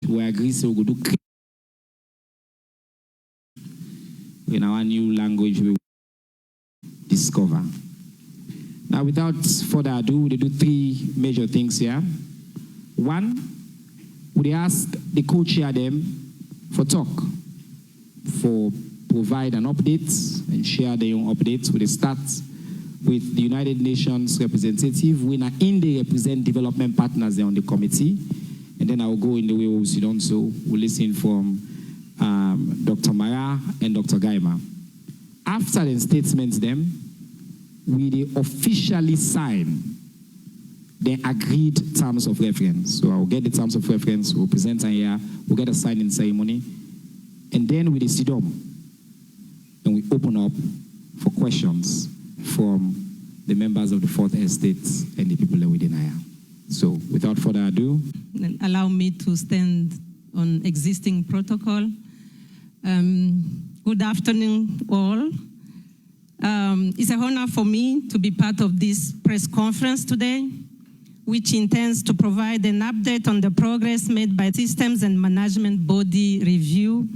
we agree so we do in our new language we discover. Now, without further ado, they do three major things here. One, we ask the co-chair them for talk, for provide an update and share their own updates. We start with the United Nations representative. We represent development partners there on the committee. And then I will go in the way we sit on. So we'll listen from Dr. Mara and Dr. Gaima. After the statements, we officially sign the agreed terms of reference. So I'll get the terms of reference, we'll present them here, we'll get a signing ceremony, and then we sit down and we open up for questions from the members of the Fourth Estate and the people that we deny. So without further ado, allow me to stand on existing protocol. Good afternoon, all. It's an honor for me to be part of this press conference today, which intends to provide an update on the progress made by Systems and Management Body Review,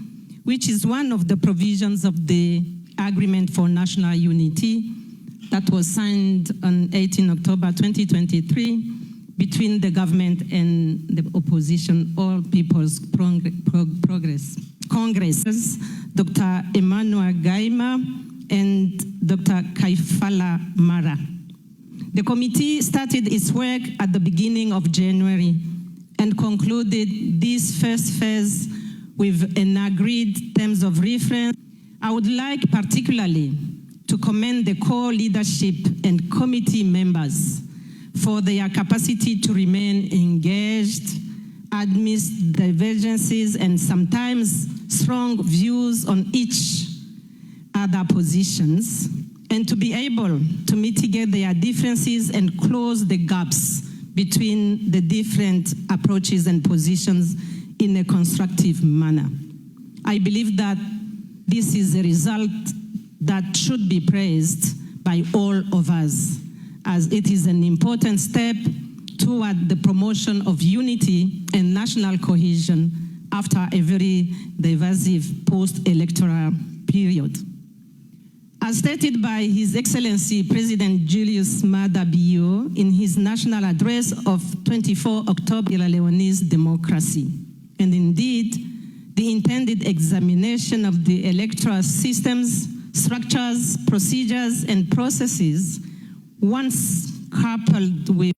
which is one of the provisions of the Agreement for National Unity that was signed on 18 October 2023 between the government and the opposition, All People's Congresses, Dr. Emmanuel Gaima and Dr. Kaifala Mara. The committee started its work at the beginning of January and concluded this first phase with an agreed terms of reference. I would like particularly to commend the core leadership and committee members for their capacity to remain engaged amidst divergences and sometimes strong views on each other positions, and to be able to mitigate their differences and close the gaps between the different approaches and positions in a constructive manner. I believe that this is a result that should be praised by all of us, as it is an important step toward the promotion of unity and national cohesion after a very divisive post-electoral period. As stated by His Excellency President Julius Maada Bio in his national address of 24 October, Sierra Leone's democracy, and indeed, the intended examination of the electoral systems, structures, procedures, and processes, once coupled with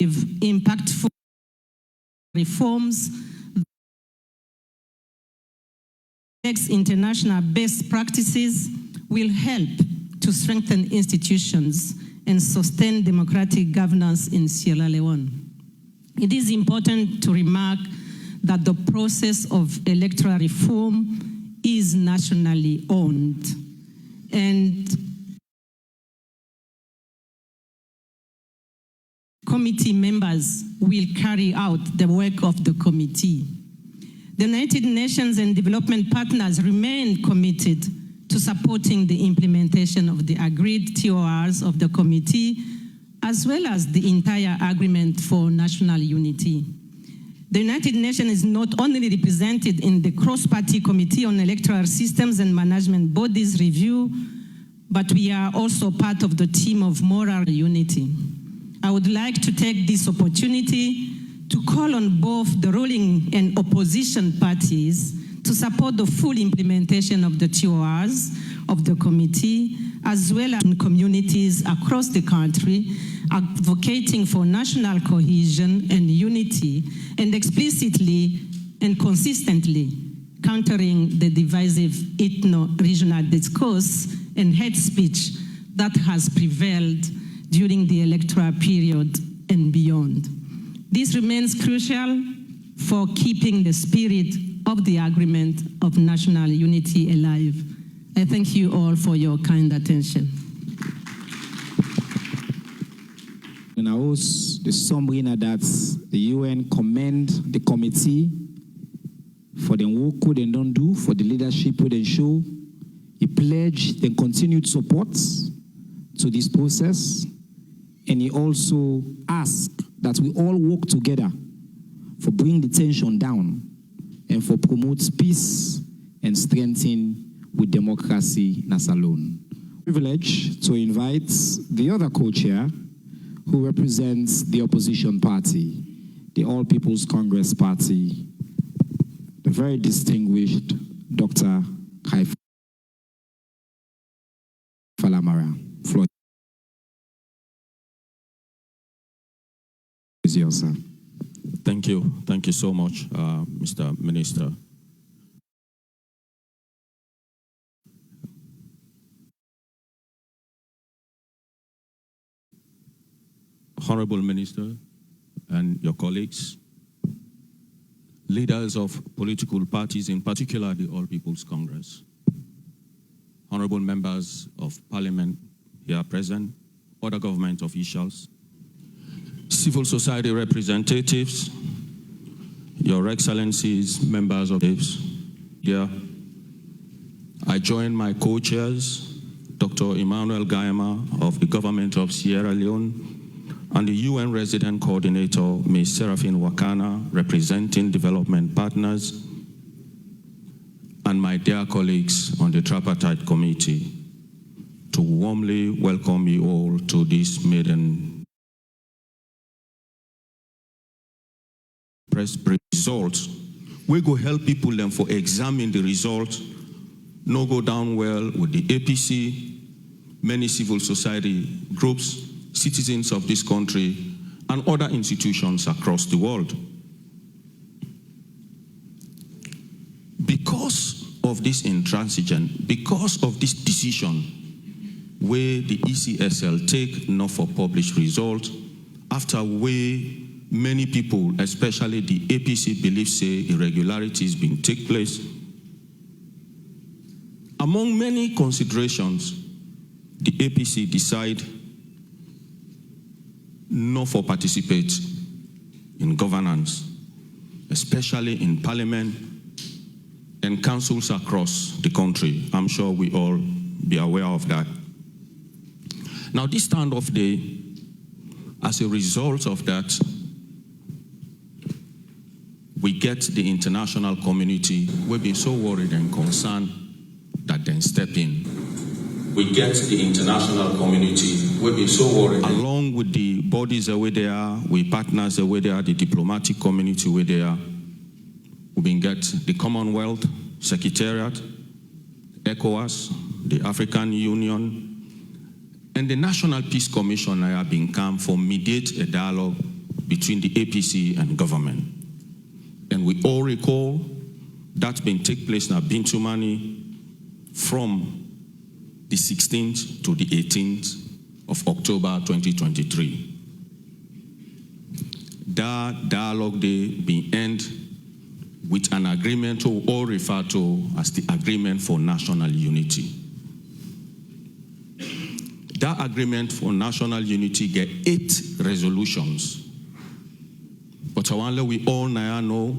impactful reforms, international best practices, will help to strengthen institutions and sustain democratic governance in Sierra Leone. It is important to remark that the process of electoral reform is nationally owned, and committee members will carry out the work of the committee. The United Nations and development partners remain committed to supporting the implementation of the agreed TORs of the committee, as well as the entire agreement for national unity. The United Nations is not only represented in the cross-party committee on electoral systems and management bodies review, but we are also part of the team of moral unity. I would like to take this opportunity to call on both the ruling and opposition parties to support the full implementation of the TORs of the committee, as well as in communities across the country, advocating for national cohesion and unity, and explicitly and consistently countering the divisive ethno-regional discourse and hate speech that has prevailed during the electoral period and beyond. This remains crucial for keeping the spirit of the agreement of national unity alive. I thank you all for your kind attention. And I hope the summary that the UN commend the committee for the work they don't do, for the leadership they show, he pledged the continued support to this process, and he also asked that we all work together for bringing the tension down and for promote peace and strengthen with democracy in Salone. Privilege to invite the other co-chair who represents the opposition party, the All People's Congress Party, the very distinguished Dr. Kaifala Mara. Floor is yours, sir. Thank you. Thank you so much, Mr. Minister. Honorable Minister and your colleagues, leaders of political parties, in particular the All People's Congress, honorable members of Parliament here present, other government officials, civil society representatives, your excellencies, members of this, yeah, I join my co-chairs, Dr. Emmanuel Gaima of the government of Sierra Leone, and the UN resident coordinator, Ms. Seraphine Wakana, representing development partners, and my dear colleagues on the Tripartite Committee, to warmly welcome you all to this maiden press results. We go help people then for examine the results, no go down well with the APC, many civil society groups, citizens of this country, and other institutions across the world. Because of this intransigent, because of this decision where the Ecsl take not for published results, after way many people, especially the APC, believe say irregularities been take place. Among many considerations, the APC decide not for participate in governance, especially in parliament and councils across the country. I'm sure we all be aware of that. Now, this standoff day, as a result of that, we get the international community, we've been so worried and concerned that then step in. We get the international community, we've been so worried. Along with the bodies away there, we partners away there, the diplomatic community away there, we've been get the Commonwealth Secretariat, ECOWAS, the African Union, and the National Peace Commission have been come for mediate a dialogue between the APC and government. And we all recall that's been take place now, Bintumani, from the 16th to the 18th of October 2023. That dialogue day being end with an agreement we all refer to as the Agreement for National Unity. That Agreement for National Unity get 8 resolutions. But I want to let we all now know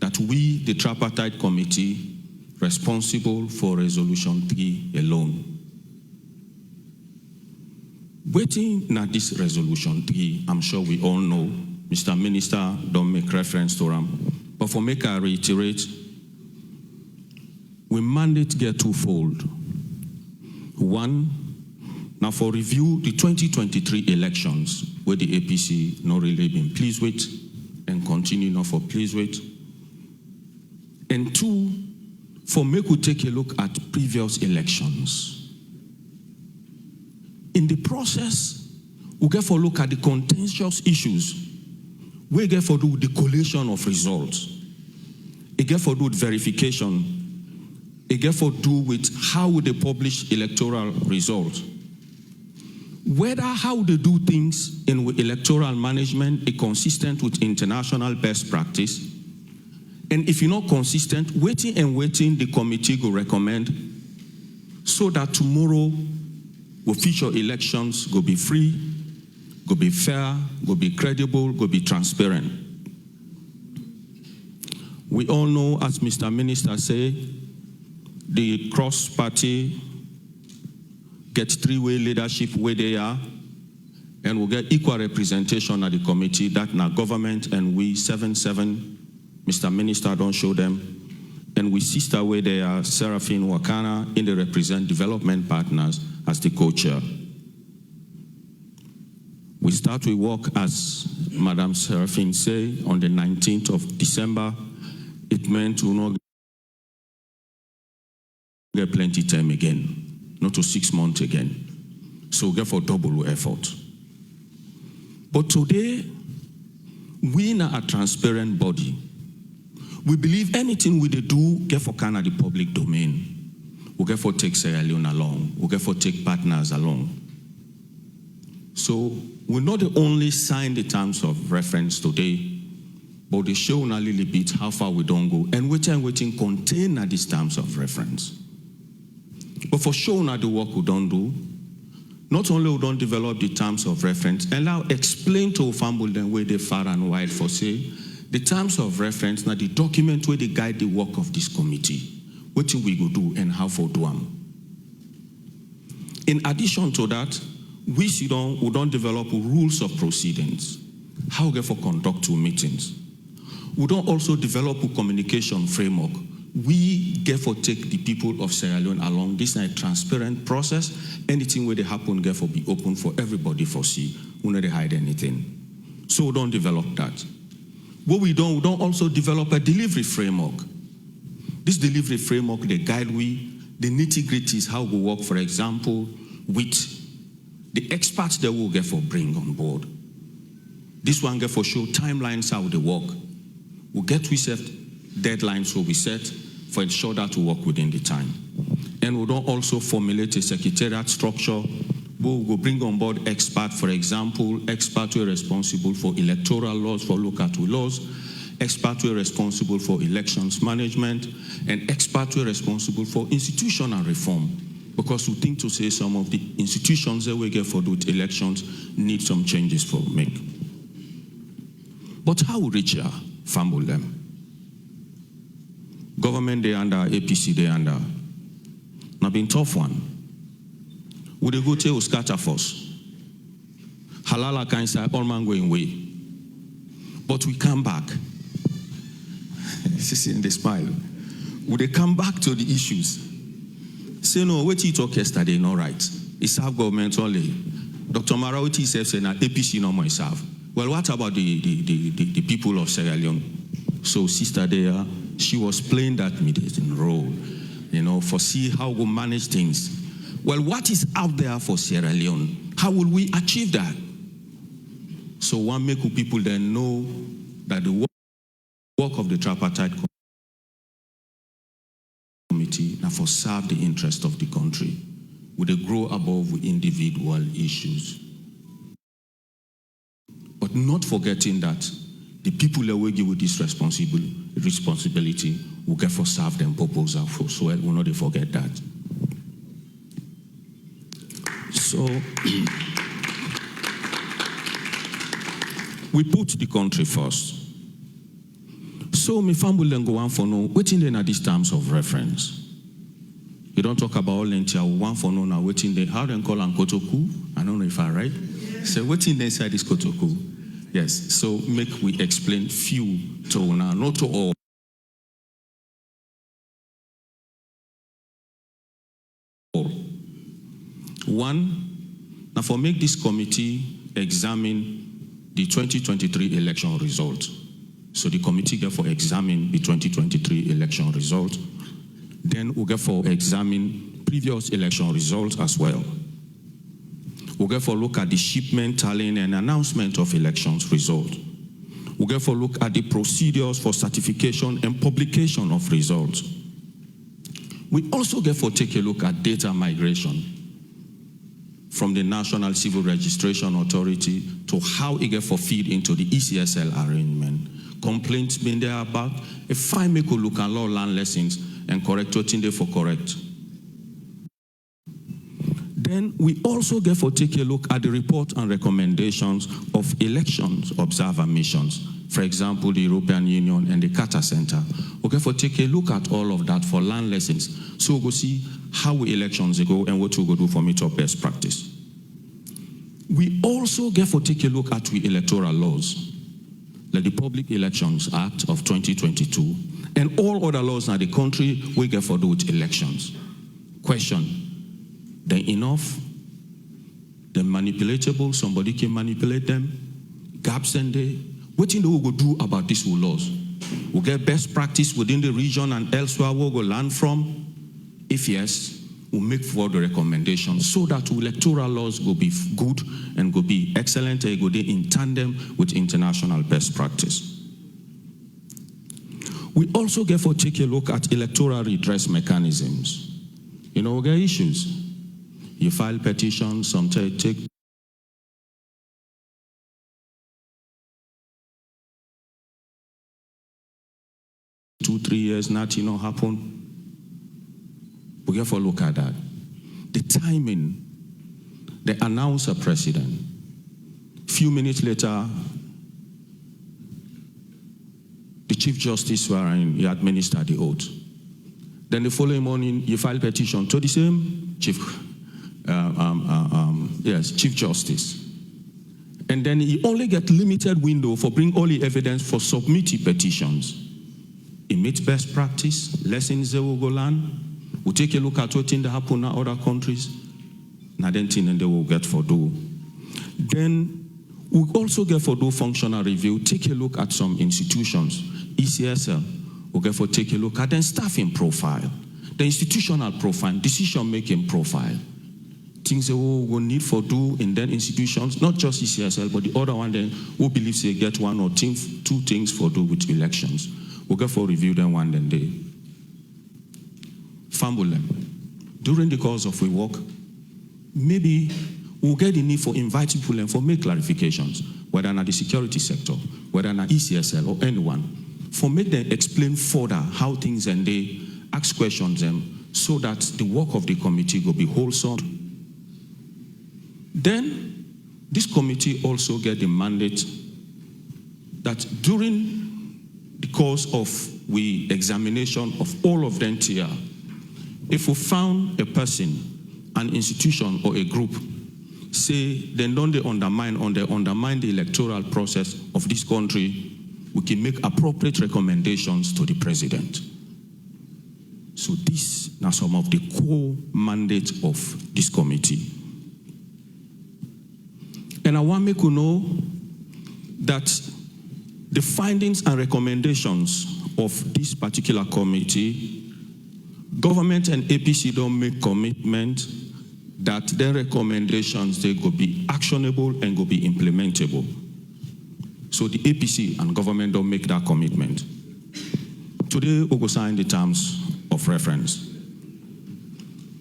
that we, the Tripartite Committee, responsible for Resolution 3 alone. Waiting at this Resolution 3, I'm sure we all know, Mr. Minister don't make reference to them, but for make I reiterate, we mandate get twofold. One, now for review the 2023 elections, where the APC not really been pleased with and continue not for pleased with. And two, for make we take a look at previous elections. In the process, we get for look at the contentious issues. We get for do with the collation of results. It get for do with verification. It get for do with how they publish electoral results. Whether how they do things in electoral management is consistent with international best practice. And if you're not consistent, waiting, the committee will recommend so that tomorrow, future elections will be free, will be fair, will be credible, will be transparent. We all know, as Mr. Minister said, the cross-party get 3-way leadership where they are, and we'll get equal representation at the committee, that now government and we 7-7, Mr. Minister, don't show them. And we sister way there, Seraphine Wakana, in the represent development partners as the co-chair. We start with work, as Madam Seraphine say, on the 19th of December. It meant to not get plenty time again, not to 6 months again. So get for double effort. But today, we are a transparent body. We believe anything we do get for kind of the public domain. We get for take Sierra Leone along. We get for take partners along. So we not only sign the terms of reference today, but they show a little bit how far we don't go and waiting contain these terms of reference. But for showing the work we don't do, not only we don't develop the terms of reference, and now explain to family them where they far and wide for say, the terms of reference, now the document where they guide the work of this committee, what we go do and how for do them. In addition to that, we don't develop rules of proceedings, how we for conduct two meetings. We don't also develop a communication framework. We get for take the people of Sierra Leone along this night transparent process. Anything where they happen, get for be open for everybody for see. We don't hide anything. So we don't develop that. What we don't also develop a delivery framework. This delivery framework, they guide we, the nitty-gritties, how we work, for example, with the experts that we'll get for bring on board. This one get for show timelines how they work. We'll get we set deadlines will be set for ensure that to work within the time. And we don't also formulate a secretariat structure. We'll bring on board experts, for example, experts who are responsible for electoral laws, for local laws, experts who are responsible for elections management, and experts who are responsible for institutional reform. Because we think to say some of the institutions that we get for those elections need some changes for make. But how we reach here, fumble them? Government they under, APC they under. Now been tough one. Would they go to scatter force? Halala can say all man going away. But we come back. See in the smile. Would they come back to the issues? Say no, what you talk yesterday, not right. It's half government only. Dr. Marawiti says na APC no more serve. Well, what about the people of Sierra Leone? So sister there, she was playing that mediating role, for see how we manage things. Well, what is out there for Sierra Leone? How will we achieve that? So one make people then know that the work of the tripartite committee now for serve the interest of the country. Would they grow above individual issues? But not forgetting that the people that will give with this responsibility will get for serve them purpose so well. We'll not forget that. So we put the country first. So my family then go on for no waiting then at these terms of reference. You don't talk about all lentia one for no now waiting there. How then call and kotoku? I don't know if I'm right. So waiting inside this kotoku. Yes. So make we explain few to now, not to all. One, now for make this committee examine the 2023 election result. So the committee get for examine the 2023 election result. Then we'll get for examine previous election results as well. We'll get for look at the shipment, tallying, and announcement of elections result. We'll get for look at the procedures for certification and publication of results. We also get for take a look at data migration from the National Civil Registration Authority to how it get for feed into the ECSL arrangement. Complaints being there about a fine make a look at law land lessons and correct what in there for correct. Then we also get for take a look at the report and recommendations of elections observer missions. For example, the European Union and the Carter Center. We get for take a look at all of that for land lessons. So we'll go see how elections go and what we go do for meet up best practice. We also get for take a look at the electoral laws, like the Public Elections Act of 2022, and all other laws in the country we get for do with elections. Question, they enough? They're manipulatable, somebody can manipulate them, gaps in there. What do we go do about these laws? We'll get best practice within the region and elsewhere we'll go learn from. If yes, we'll make further recommendations so that electoral laws will be good and will be excellent and go in tandem with international best practice. We also get to take a look at electoral redress mechanisms. You know, we get issues. You file petitions, sometimes take 2-3 years, nothing not happen. We have to look at that. The timing, they announce a president. Few minutes later, the Chief Justice swearing, he administered the oath. Then the following morning, you file petition to the same Chief Justice. And then he only get limited window for bring all the evidence for submitting petitions. It meets best practice, lessons they will go learn. We'll take a look at what things that happen in other countries. Now then thing they will get for do. Then we'll also get for do functional review, take a look at some institutions. Ecsl, we'll get for take a look at then staffing profile, the institutional profile, decision-making profile. Things that we will need for do in then institutions, not just Ecsl, but the other one then who believes they get one or two things for do with elections. We'll get for review them one then day. Fumble them. During the course of we work, maybe we'll get the need for inviting people and for make clarifications, whether in the security sector, whether in Ecsl or anyone, for make them explain further how things and they ask questions them so that the work of the committee will be wholesome. Then this committee also get the mandate that during the course of we examination of all of them here, if we found a person, an institution or a group, say they don't undermine the electoral process of this country, we can make appropriate recommendations to the president. So these are some of the core mandates of this committee. And I want to make you know that the findings and recommendations of this particular committee, government and APC don't make commitment that their recommendations, they could be actionable and could be implementable. So the APC and government don't make that commitment. Today, we will sign the terms of reference.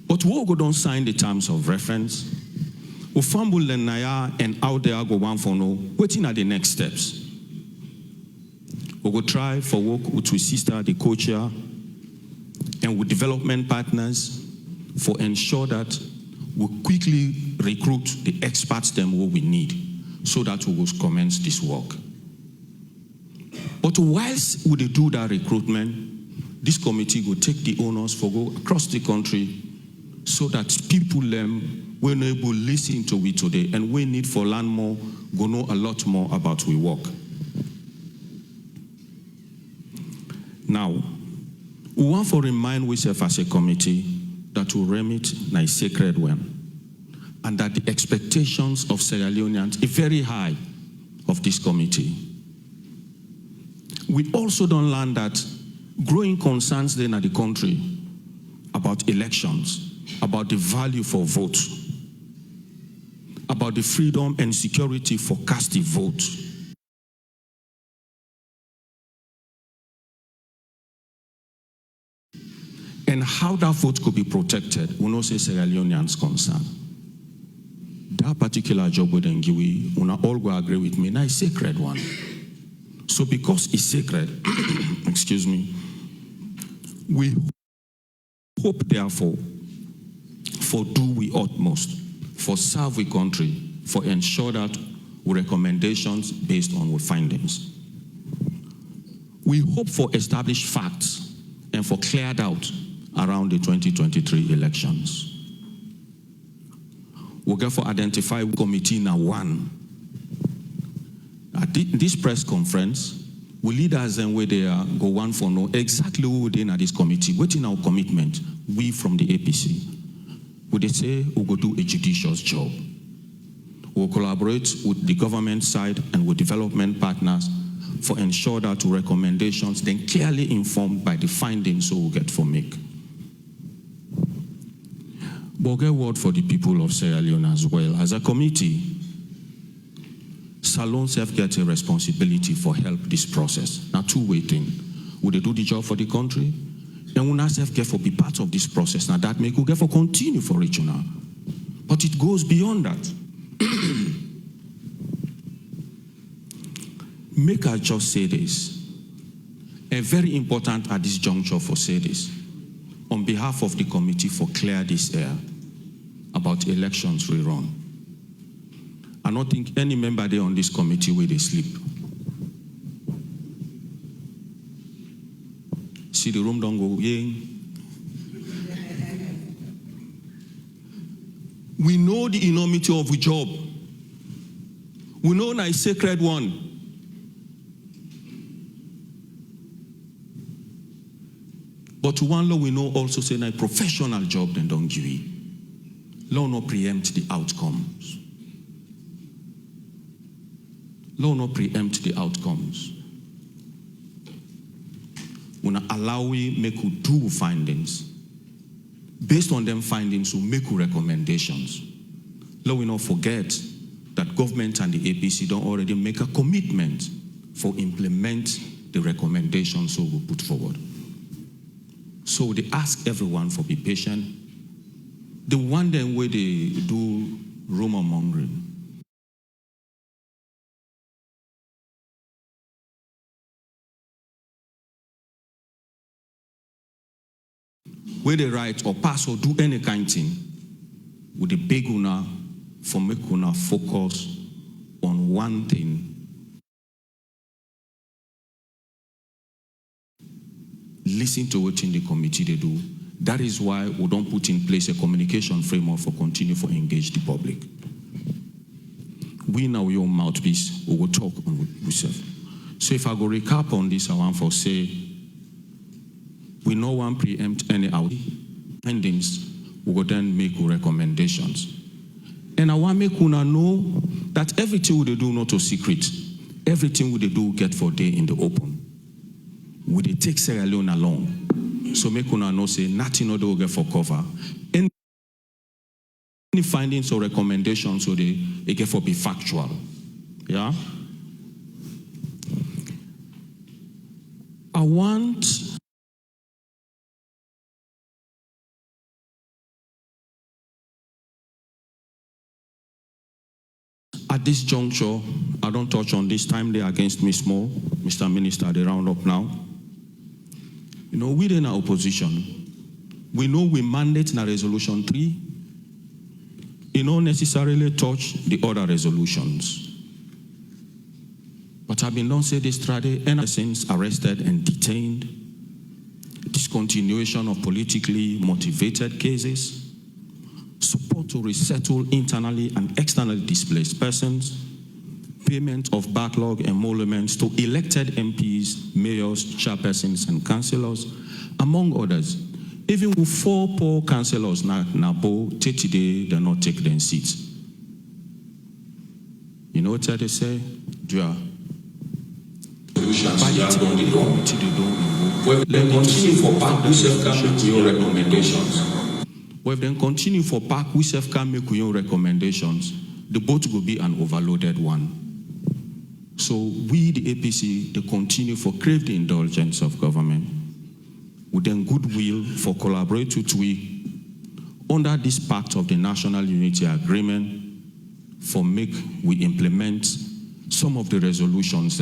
But we will don't sign the terms of reference. We fumble the naya and out there go one for no, waiting at the next steps. We will try for work with our sister, the co-chair, and with development partners for ensure that we quickly recruit the experts them what we need so that we will commence this work. But whilst we do that recruitment, this committee will take the honors for go across the country so that people will able to listen to it today and we need for learn more, go know a lot more about we work. Now, we want to remind ourselves as a committee that we remit a sacred one and that the expectations of Sierra Leoneans are very high of this committee. We also don't learn that growing concerns then at the country about elections, about the value for votes, about the freedom and security for casting votes. And how that vote could be protected, we know say Sierra Leoneans concern. That particular job with Ngiwi, we all go agree with me, now it's a sacred one. So because it's sacred, excuse me, we hope therefore for do we utmost, for serve we country, for ensure that we recommendations based on our findings. We hope for established facts and for cleared out around the 2023 elections. we'll get for identify committee now one. At this press conference, we leaders and where they are go one for know exactly who within this committee, waiting our commitment, we from the APC. Would they say we'll go do a judicious job? We'll collaborate with the government side and with development partners for ensure that recommendations then clearly informed by the findings we'll get for make. But get word for the people of Sierra Leone as well. As a committee, Salon self get a responsibility for help this process. Now two-way thing. Would they do the job for the country? And we self get for be part of this process. Now that make we get for continue for regional. But it goes beyond that. Make I just say this. A very important at this juncture for say this. On behalf of the committee for clear this air about elections rerun. I don't think any member there on this committee where they sleep. See the room don't go, yeah. We know the enormity of the job. We know it's a sacred one. But to one law, we know also say a professional job then don't give it. Law not preempt the outcomes. Law not preempt the outcomes. We not allow we make we do findings. Based on them findings, we make recommendations. Law we not forget that government and the APC don't already make a commitment for implement the recommendations we will put forward. So they ask everyone for be patient. The one then where they do rumor mongering. Where they write or pass or do any kind of thing, with the big una for make una focus on one thing. Listen to what in the committee they do. That is why we don't put in place a communication framework for continue for engage the public. We now your mouthpiece, we will talk on ourselves. So if I go recap on this, I want for say, we no one preempt any out findings, we will then make recommendations. And I want to make una know that everything we do not a secret. Everything we do get for day in the open. We they take Sierra Leone along. So make una know say nothing no do get for cover. Any findings or recommendations so they get for be factual. Yeah. I want at this juncture, I don't touch on this time they against me small. Mr. Minister, they round up now. You know, within our opposition, we know we mandate in resolution 3. You don't necessarily touch the other resolutions. But I've been don't say this Friday, and since arrested and detained, discontinuation of politically motivated cases, support to resettle internally and externally displaced persons, payment of backlog emoluments to elected MPs, mayors, chairpersons, and councillors, among others. Even with 4 poor councillors now today, they not take their seats. You know what they say? By the time the committee they don't involve, then continue for back, we self can make your recommendations. Well, then continue for back, we self can make your recommendations. The boat will be an overloaded one. So we, the APC, they continue for crave the indulgence of government with then goodwill for collaborate with we under this part of the National Unity Agreement for make we implement some of the resolutions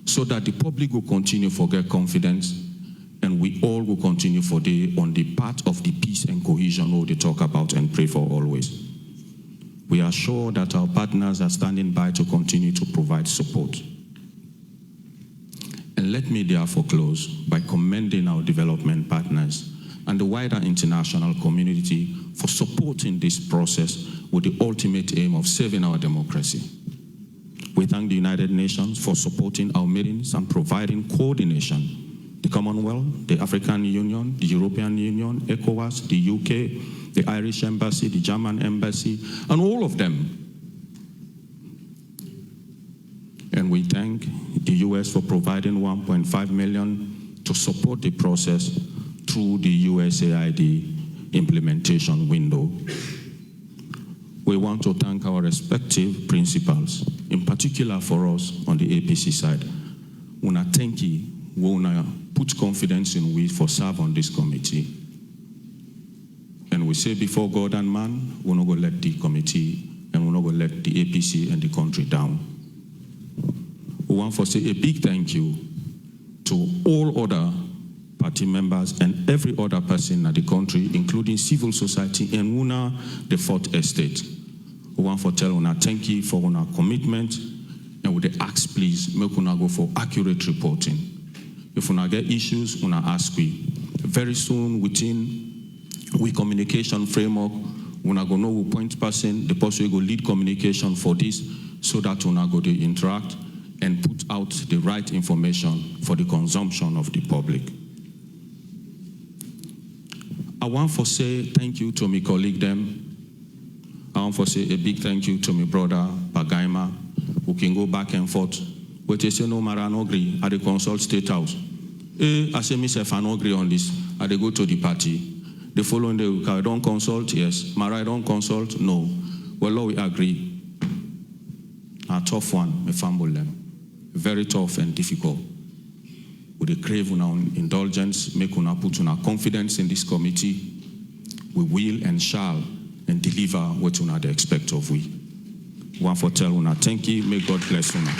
so that the public will continue for get confidence and we all will continue for on the part of the peace and cohesion what they talk about and pray for always. We are sure that our partners are standing by to continue to provide support. And let me therefore close by commending our development partners and the wider international community for supporting this process with the ultimate aim of saving our democracy. We thank the United Nations for supporting our meetings and providing coordination. The Commonwealth, the African Union, the European Union, ECOWAS, the UK, the Irish Embassy, the German Embassy, and all of them. And we thank the US for providing $1.5 million to support the process through the USAID implementation window. We want to thank our respective principals, in particular for us on the APC side. Una thank you, we wanna put confidence in we for serve on this committee. And we say before God and man, we're not gonna let the committee and we're not gonna let the APC and the country down. We want to say a big thank you to all other party members and every other person in the country, including civil society and UNA, the Fourth Estate. We want to tell UNA thank you for UNA commitment, and with the ask, please, make UNA go for accurate reporting. If UNA get issues, UNA ask we. Very soon, within we communication framework, UNA go know who point person, the person will go lead communication for this, so that UNA go to interact and put out the right information for the consumption of the public. I want to say thank you to my colleague them. I want to say a big thank you to my brother, Pagaima, who can go back and forth. But they say, no, Mara, I don't agree. I consult State House. I say, myself, I don't agree on this. I go to the party. The following day, I don't consult, yes. Mara, I don't consult, no. Well, we agree. A tough one, me fumble them. Very tough and difficult. With a crave on our indulgence, make una put una confidence in this committee. We will and shall and deliver what una they expect of we. One for tell una thank you, may God bless una.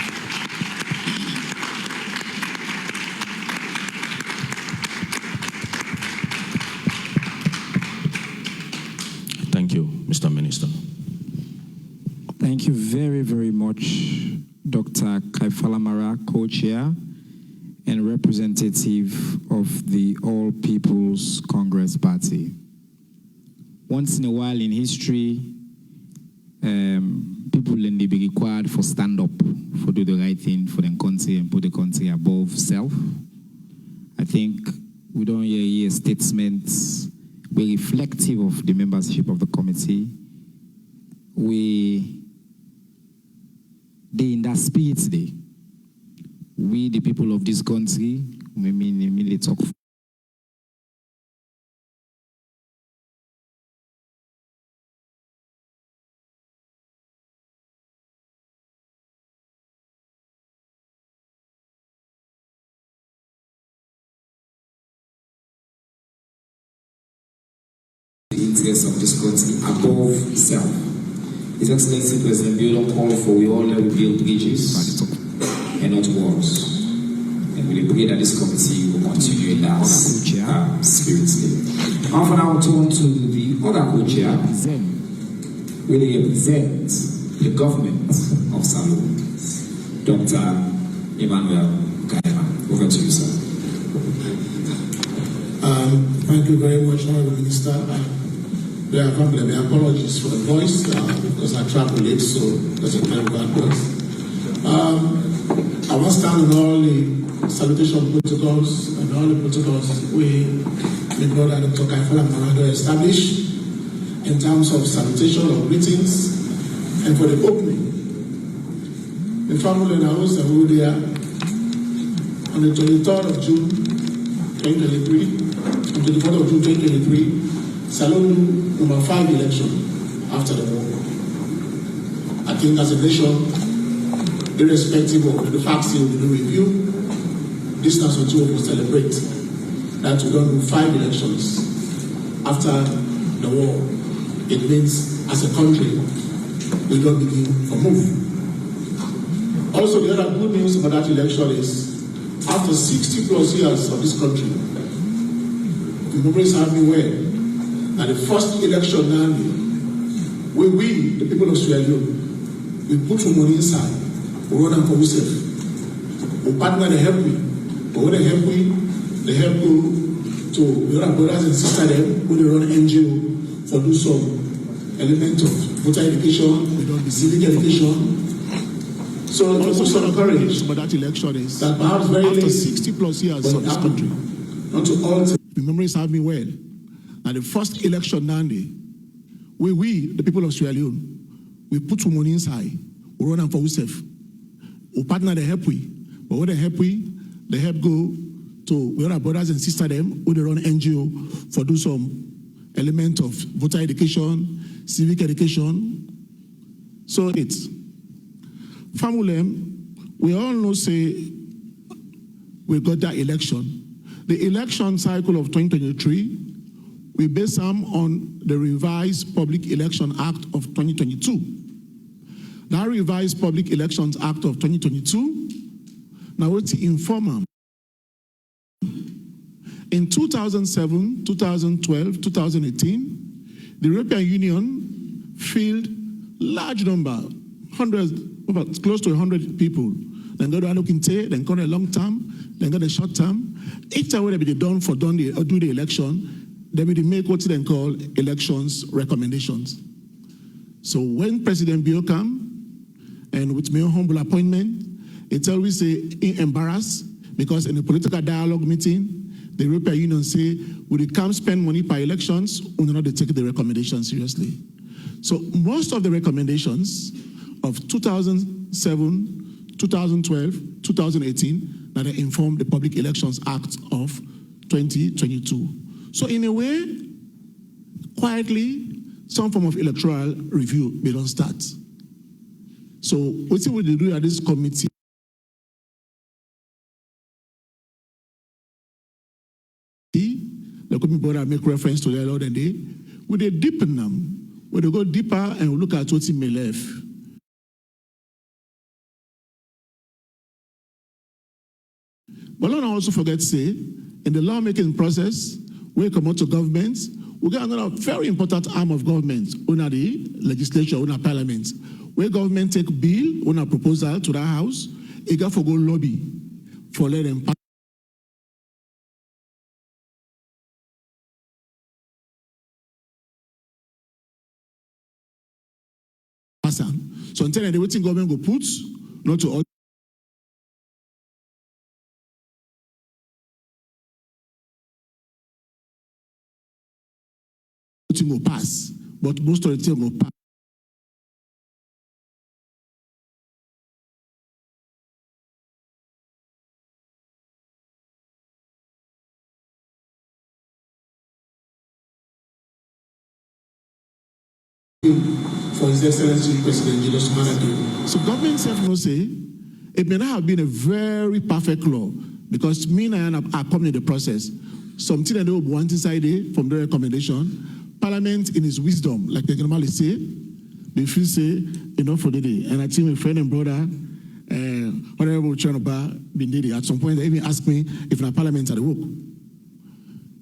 Thank you, Mr. Minister. Thank you very, very much, Dr. Kaifala Mara, co-chair and representative of the All People's Congress Party. Once in a while in history, people will be required for stand up, for do the right thing for the country and put the country above self. I think we don't hear statements very reflective of the membership of the committee. They in that spirit today. We, the people of this country, we mainly talk. The interests of this country above self. His Excellency President Bill call for we all build bridges and not walls. And we pray that this committee will continue in that spirit. Now for now, turn to the other co-chair, where they represent the government of Salone, Dr. Emmanuel Gaima. Over to you, sir. Thank you very much, Honorable Minister. We have my apologies for the voice because I travel late, so that's a very bad voice. I want to stand on all the salutation protocols and all the protocols we, the brother Dr. Kaifala Mara, established in terms of salutation or greetings and for the opening. The family in the house and who they are on the 23rd of June 2023 and 24th of June 2023, Salone number 5 election after the war. I think as a nation, irrespective of the facts in the review, this national tour will celebrate that we don't do 5 elections after the war. It means as a country, we don't begin to move. Also, the other good news about that election is after 60 plus years of this country, the memories have me well that the first election now, we win, the people of Sierra Leone. We put some money inside, we run them for ourselves. We partner, they help me. But when they help me, they help you to the other brothers and sisters them who they run NGO for do some element of voter education, civic education. So it was also encouraged. But that election is that perhaps very after late, 60 plus years of this country. Not to alter. The memories have me well. And the first election Nandi, we, the people of Sierra Leone, we put money inside. We run them for ourselves. We partner the help we. But when they help go to where our brothers and sisters them, who they run NGO for do some element of voter education, civic education. So it's family, we all know say we got that election. The election cycle of 2023, we base them on the revised Public Election Act of 2022. That revised Public Elections Act of 2022, now what's to inform them. In 2007, 2012, 2018, the European Union filled large number, hundreds, close to 100 people. Then go to Alokinte, then go to long term, then go to short term. Each time when they done do the election, they will make what they call elections recommendations. So when President Bio come, and with my humble appointment, it's always embarrassed because in a political dialogue meeting, the European Union say, would it come spend money per elections, or not they take the recommendations seriously? So most of the recommendations of 2007, 2012, 2018, that they informed the Public Elections Act of 2022. So in a way, quietly, some form of electoral review, they don't start. So what will they do at this committee? The committee board make reference to the Lord and they, will they deepen them? Will they go deeper and look at what he may left? But let's not also forget to say, in the lawmaking process, we come out to government, we got another very important arm of government, under the legislature, under parliament, where government take bill, under proposal to the house, it got for go lobby for let them pass. So until the waiting government go put, not to all. Will pass, but most of the thing will pass. For His Excellency President Julius Malaki. So government self no say it may not have been a very perfect law because me and I are coming in the process. Something that they will want inside there from the recommendation. Parliament in its wisdom, like they normally say, they feel say enough for the day. And I think my friend and brother, Honorable Chanoba Bindidi, at some point they even asked me if my parliament had work.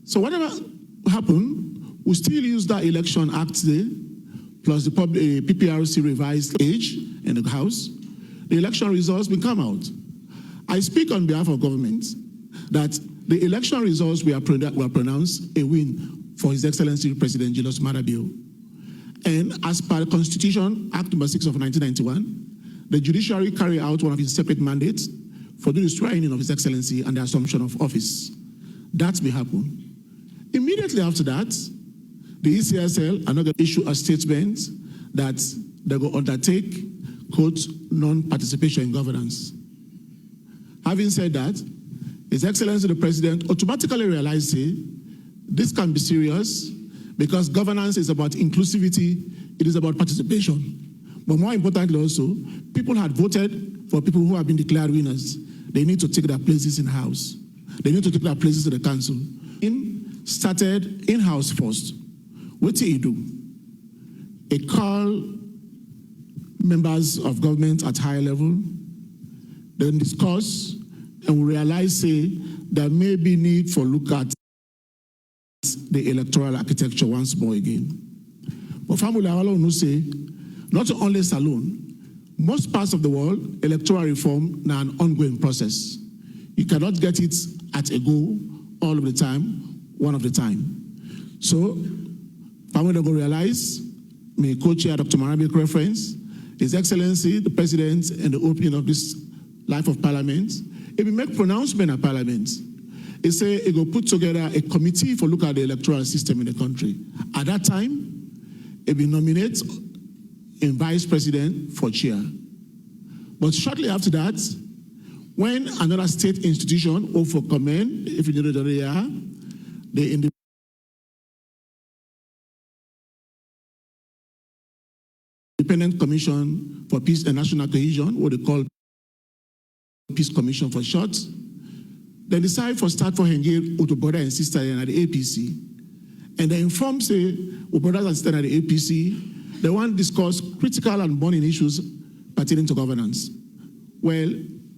So whatever happened, we still use that election act today, plus the PPRC revised age in the House. The election results will come out. I speak on behalf of government that the election results were pronounced a win for His Excellency President Julius Malaki. And as per the Constitution, Act number 6 of 1991, the judiciary carry out one of his separate mandates for the swearing of His Excellency and the assumption of office. That may happen. Immediately after that, the ECSL are not going to issue a statement that they will undertake, quote, non-participation in governance. Having said that, His Excellency the President automatically realized this can be serious because governance is about inclusivity, it is about participation. But more importantly also, people had voted for people who have been declared winners. They need to take their places in house. They need to take their places in the council. Started in-house first. What did he do? He called members of government at high level, then discuss, and we realize there may be need for look at the electoral architecture once more again. But family alone say, not only Salone, most parts of the world, electoral reform is an ongoing process. You cannot get it at a go all of the time, one of the time. So, family will realize my co-chair, Dr. Marabik, reference, His Excellency, the President, and the opening of this life of Parliament, it will make pronouncement at Parliament. It say it will put together a committee for look at the electoral system in the country. At that time, it will nominate a vice president for chair. But shortly after that, when another state institution or for comment, if you know the area, the Independent Commission for Peace and National Cohesion, what they call Peace Commission for short, they decide for start for engage with the brother and sister at the APC. And they inform say, with brothers and sisters at the APC, they want to discuss critical and burning issues pertaining to governance. Well,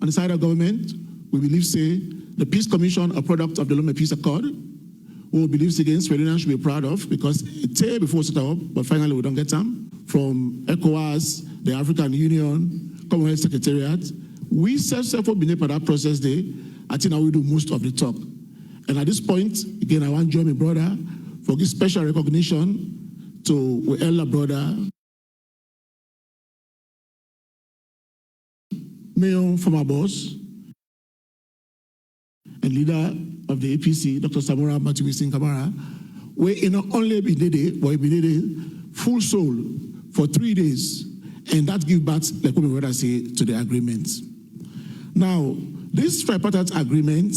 on the side of government, we believe say, the Peace Commission, a product of the Leone Peace Accord, we believe against Leone should be proud of because it take before set up, but finally we don't get them. From ECOWAS, the African Union, Commonwealth Secretariat, we self-been part of that process there. I think I will do most of the talk. And at this point, again, I want to join my brother for this special recognition to my elder brother, Mayor, former boss, and leader of the APC, Dr. Samora Matiwisin Kamara, where he not only been there, but he been there full soul for 3 days, and that gives back, like what my brother say, to the agreement. Now, this tripartite agreement,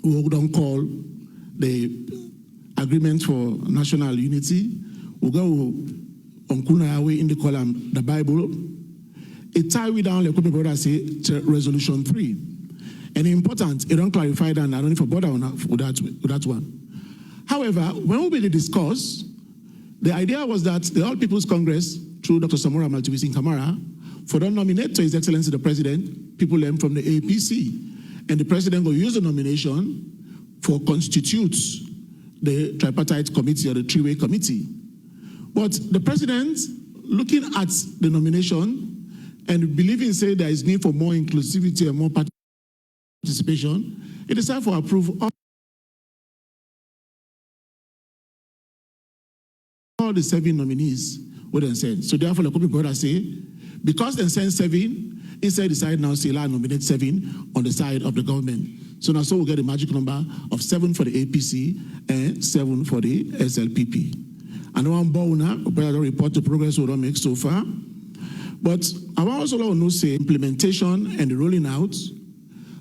we don't call the agreement for national unity, we go on Kunawe in the column, the Bible. It tie we down, like what my brother say, to resolution 3. And important, it don't clarify that, and I don't need to bother on with that one. However, when we really discuss, the idea was that the All People's Congress, through Dr. Samora Maltiwisin Kamara, for them nominate to His Excellency the President, people from the APC. And the President will use the nomination for constitute the tripartite committee or the three-way committee. But the President, looking at the nomination and believing, say, there is need for more inclusivity and more participation, it decided for approval of all the 7 nominees what they said. So therefore, the company brother say, because they send 7, instead decide now say nominate 7 on the side of the government. So now so we get a magic number of 7 for the APC and 7 for the SLPP. And one Bona, brother report the progress we don't make so far. But I want also to know say implementation and the rolling out.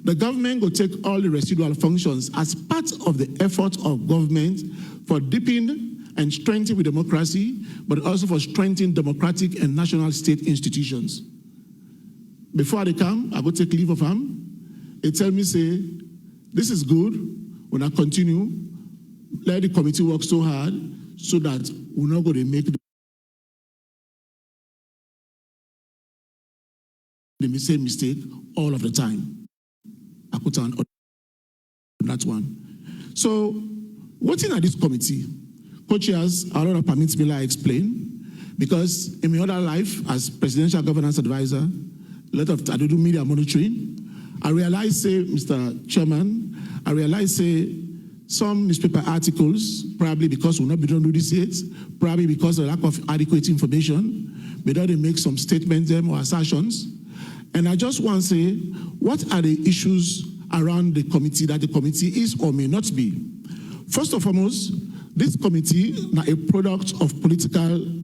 The government will take all the residual functions as part of the effort of government for deepening and strengthening with democracy, but also for strengthening democratic and national state institutions. Before they come, I go take leave of them. They tell me, say, this is good. When I continue, let the committee work so hard so that we're not going to make the same mistake all of the time. I put on that one. So, what's in this committee? Co-chairs, I don't permit me to explain, because in my other life as presidential governance advisor, a lot of I do media monitoring. I realize, say, Mr. Chairman, I realize, say, some newspaper articles, probably because we don't do this yet, probably because of lack of adequate information, but they make some statements or assertions. And I just want to say, what are the issues around the committee that the committee is or may not be? First and foremost, this committee is a product of political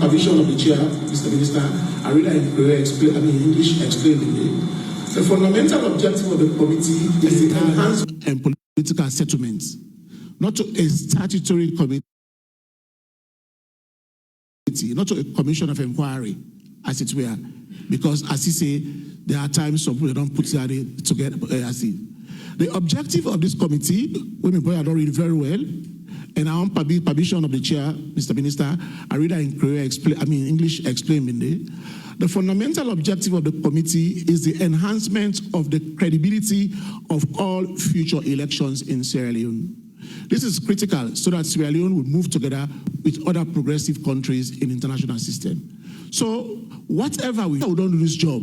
a vision of the chair, Mr. Minister, I read English explained it. The fundamental objective of the committee is to enhance and political settlements, not to a statutory committee, not to a commission of inquiry, as it were. Because, as you say, there are times some people don't put that together. The objective of this committee, women boy, I don't read very well, and I want permission of the chair, Mr. Minister, I read in English explained there. The fundamental objective of the committee is the enhancement of the credibility of all future elections in Sierra Leone. This is critical so that Sierra Leone will move together with other progressive countries in the international system. So whatever we don't do this job,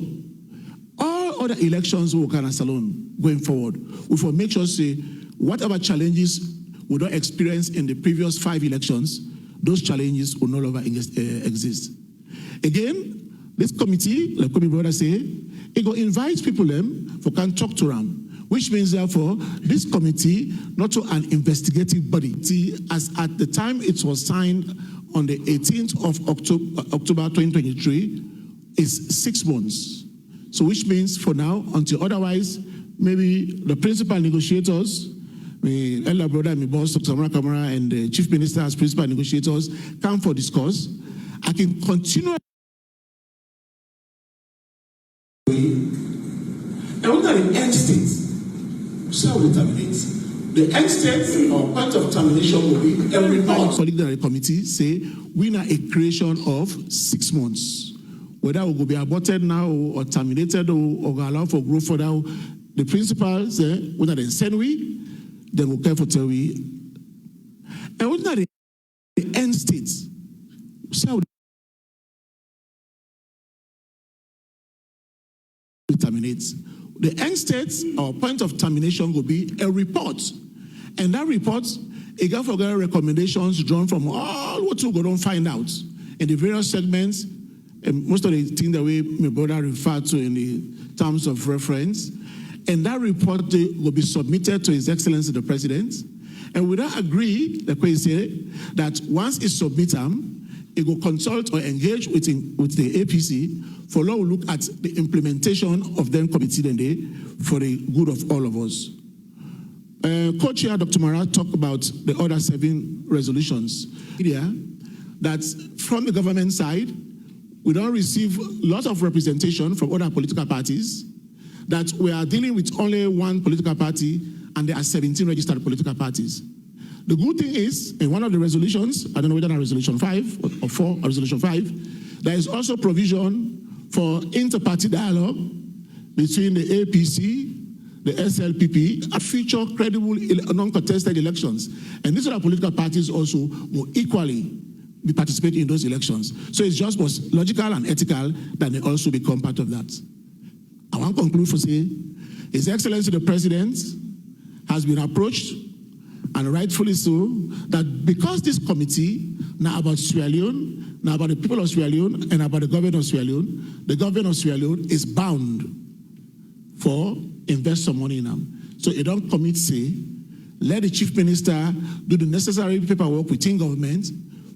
all other elections will kind of salon going forward. We will make sure say whatever challenges we don't experience in the previous 5 elections, those challenges will no longer exist. Again, this committee, like my brother say, it will invite people for can talk to them, which means therefore this committee, not to an investigative body, as at the time it was signed on the 18th of October 2023, is 6 months. So which means for now, until otherwise, maybe the principal negotiators, my elder brother, my boss, Dr. Samara Kamara, and the chief minister as principal negotiators come for discourse. I can continue. And look at the end state. So we terminate. The end state or point of termination will be every month. Colleagues of the committee say we are a creation of 6 months. Whether we will be aborted now or terminated or allowed for growth further, the principal say whether they send we, then we'll care for tell we. And whether the end state. So terminates. The end state or point of termination will be a report. And that report, it got for recommendations drawn from all what we're going to find out in the various segments, and most of the things that we my brother referred to in the terms of reference. And that report will be submitted to His Excellency the President. And we don't agree, like we say, that once it's submitted, it will consult or engage with the APC for law will look at the implementation of them committee today for the good of all of us. Co-chair Dr. Mara talked about the other 7 resolutions. That from the government side, we don't receive lots of representation from other political parties, that we are dealing with only one political party and there are 17 registered political parties. The good thing is, in one of the resolutions, I don't know whether it's resolution 5 or 4 or resolution 5, there is also provision for inter-party dialogue between the APC, the SLPP, and future credible non-contested elections. And these other political parties also will equally be participating in those elections. So it's just was logical and ethical that they also become part of that. I want to conclude for saying, His Excellency the President has been approached, and rightfully so, that because this committee now about Sierra Leone, now about the people of Sierra Leone, and about the government of Sierra Leone, the government of Sierra Leone is bound for invest some money in them. So it don't commit, say, let the chief minister do the necessary paperwork within government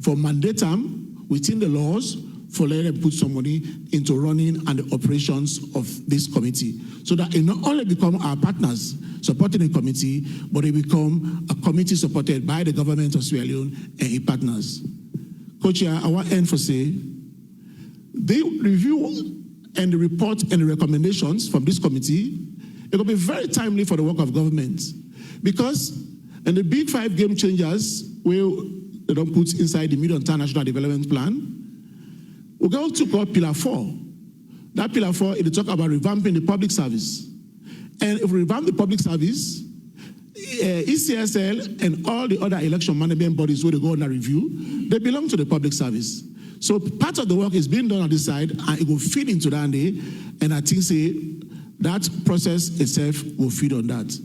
for mandate them within the laws for let them put some money into running and the operations of this committee. So that it not only become our partners supporting the committee, but it become a committee supported by the government of Sierra Leone and its partners. Co-chair, I want to end for say, the review and the report and the recommendations from this committee, it will be very timely for the work of government. Because in the big 5 game changers, where they don't put inside the medium-term national development plan, we go to call Pillar 4. That Pillar 4, it talk about revamping the public service. And if we revamp the public service, ECSL and all the other election management bodies where they go on a review, they belong to the public service. So part of the work is being done on this side, and it will feed into that day. And I think say that process itself will feed on that.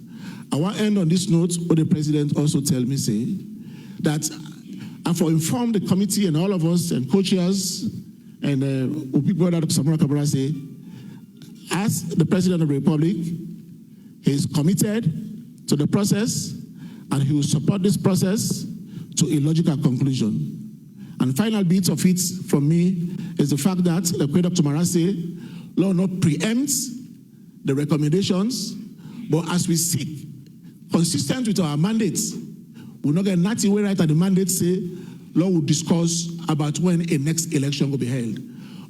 I want to end on this note, what the president also tell me say that I for inform the committee and all of us and co-chairs and big brother Dr. Samara Kamara say, as the president of the republic, he is committed to the process and he will support this process to a logical conclusion. And final bit of it from me is the fact that, like Dr. Mara say, law not preempts the recommendations, but as we seek, consistent with our mandates, we'll not get nothing way right at the mandate say, law will discuss about when a next election will be held.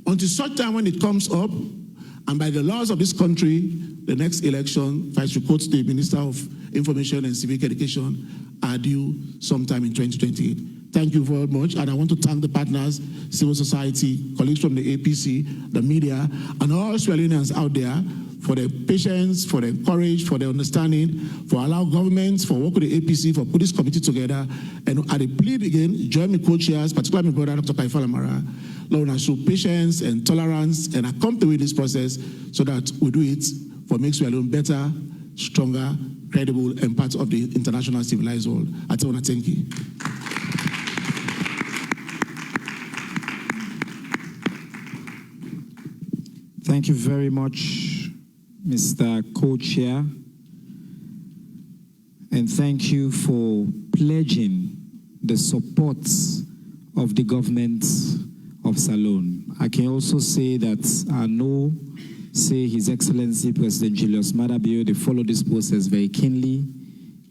Until such time when it comes up, and by the laws of this country, the next election, if I should quote the Minister of Information and Civic Education, are due sometime in 2028. Thank you very much, and I want to thank the partners, civil society, colleagues from the APC, the media, and all Sierra Leoneans out there for their patience, for their courage, for their understanding, for allow governments, for work with the APC, for put this committee together. And I plead again, join me co-chairs, particularly my brother, Dr. Ecsl Mara, Lord, show patience and tolerance and accompany this process so that we do it for make Sierra Leone better, stronger, credible, and part of the international civilized world. I want to thank you. Thank you very much, Mr. Co-Chair. And thank you for pledging the support of the government of Salone. I can also say that I know, His Excellency President Julius Maada Bio, they follow this process very keenly,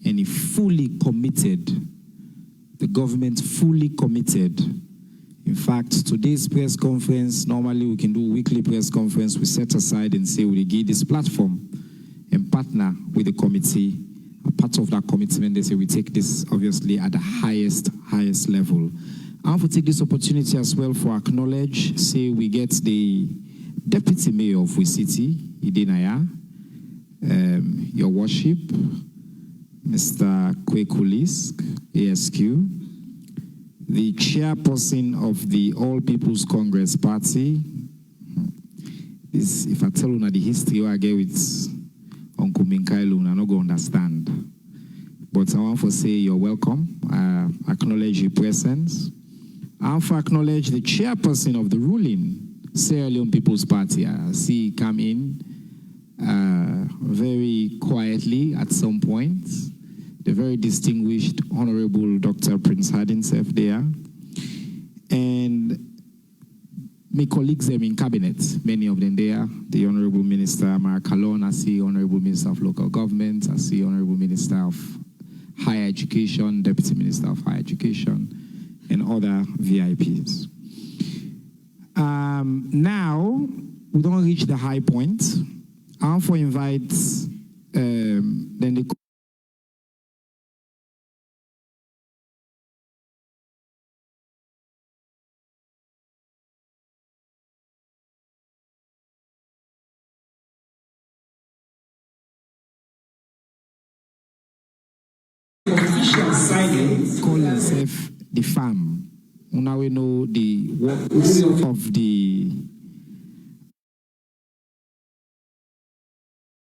and he fully committed, the government fully committed. In fact, today's press conference, normally we can do weekly press conference, we set aside and say we give this platform and partner with the committee. A part of that commitment, they say we take this obviously at the highest level. I want to take this opportunity as well for acknowledge, say we get the Deputy Mayor of City, Idenaya, Your Worship, Mr. Kwekulisk, ASQ, the chairperson of the All People's Congress Party. This, if I tell you the history I get with Uncle Minkailu, I'm not going to understand. But I want to say you're welcome. I acknowledge your presence. I want to acknowledge the chairperson of the ruling Sierra Leone People's Party. I see come in very quietly at some point. The very distinguished Honorable Dr. Prince Hadinsef there. And my colleagues them in cabinet, many of them there. The Honorable Minister Mark Kalon, I see Honorable Minister of Local Government, I see Honorable Minister of Higher Education, Deputy Minister of Higher Education, and other VIPs. Now, we don't reach the high point. I want to invite then the official signing call himself the farm. Now we know the works of the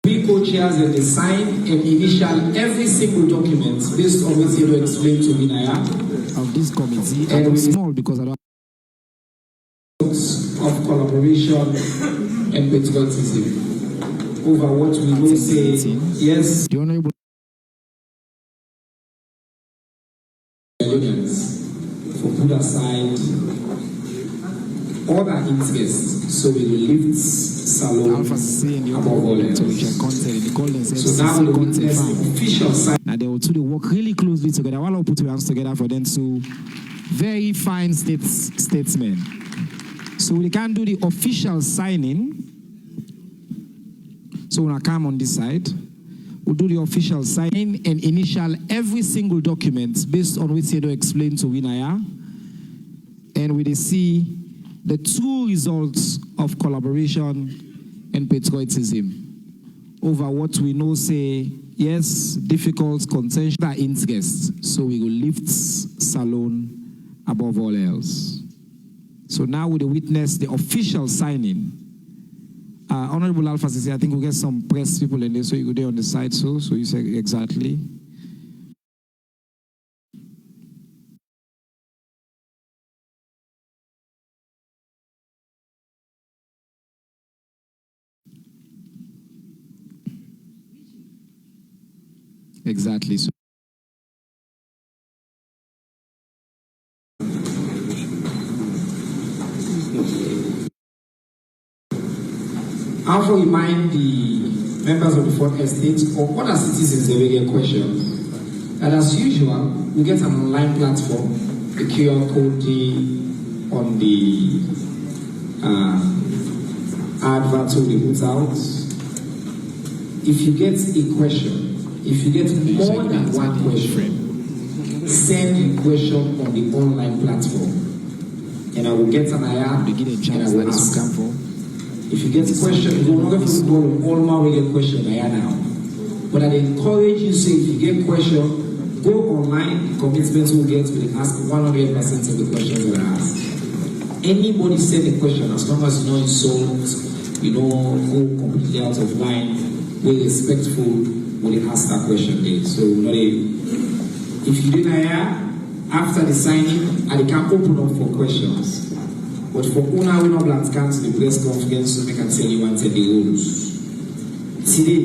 three co-chairs and they sign and initial every single document based on what you explained to Vinaya of this committee. And it's small because I don't of collaboration and patriotism over what we know say yes. The Honorable for put aside all our interests so we will lift Salone above all else. So now we witness the official sign. Now they will do the work really closely together. While I put your hands together for them to very fine statesmen. So we can do the official signing. So when I come on this side, we'll do the official signing and initial every single document based on which you explain to Winaya. And we see the true results of collaboration and patriotism over what we know say, yes, difficult, contentious interests. So we will lift Salone above all else. So now we witness the official signing. Honorable Alpha says, I think we'll get some press people in there, so you go there on the side, so you say exactly. Exactly. So I want to remind the members of the Fourth Estate or other citizens that we get questions. And as usual, we get an online platform, the QR code on the advert we put out. If you get a question, if you get more than one question, send a question on the online platform. And I will get an IR and I will ask. If you get a question, you don't have to go to all my regular question now. But I encourage you, say, if you get a question, go online, the commitments will get to ask 100% of the questions that I ask. Anybody send a question, as long as you know it's solved, you don't go completely out of line, very respectful when they ask that question there. So if you didn't hear, after the signing, and they can open up for questions. But for Una, we not blast come to the press conference so we can tell you and tell the rules. Today,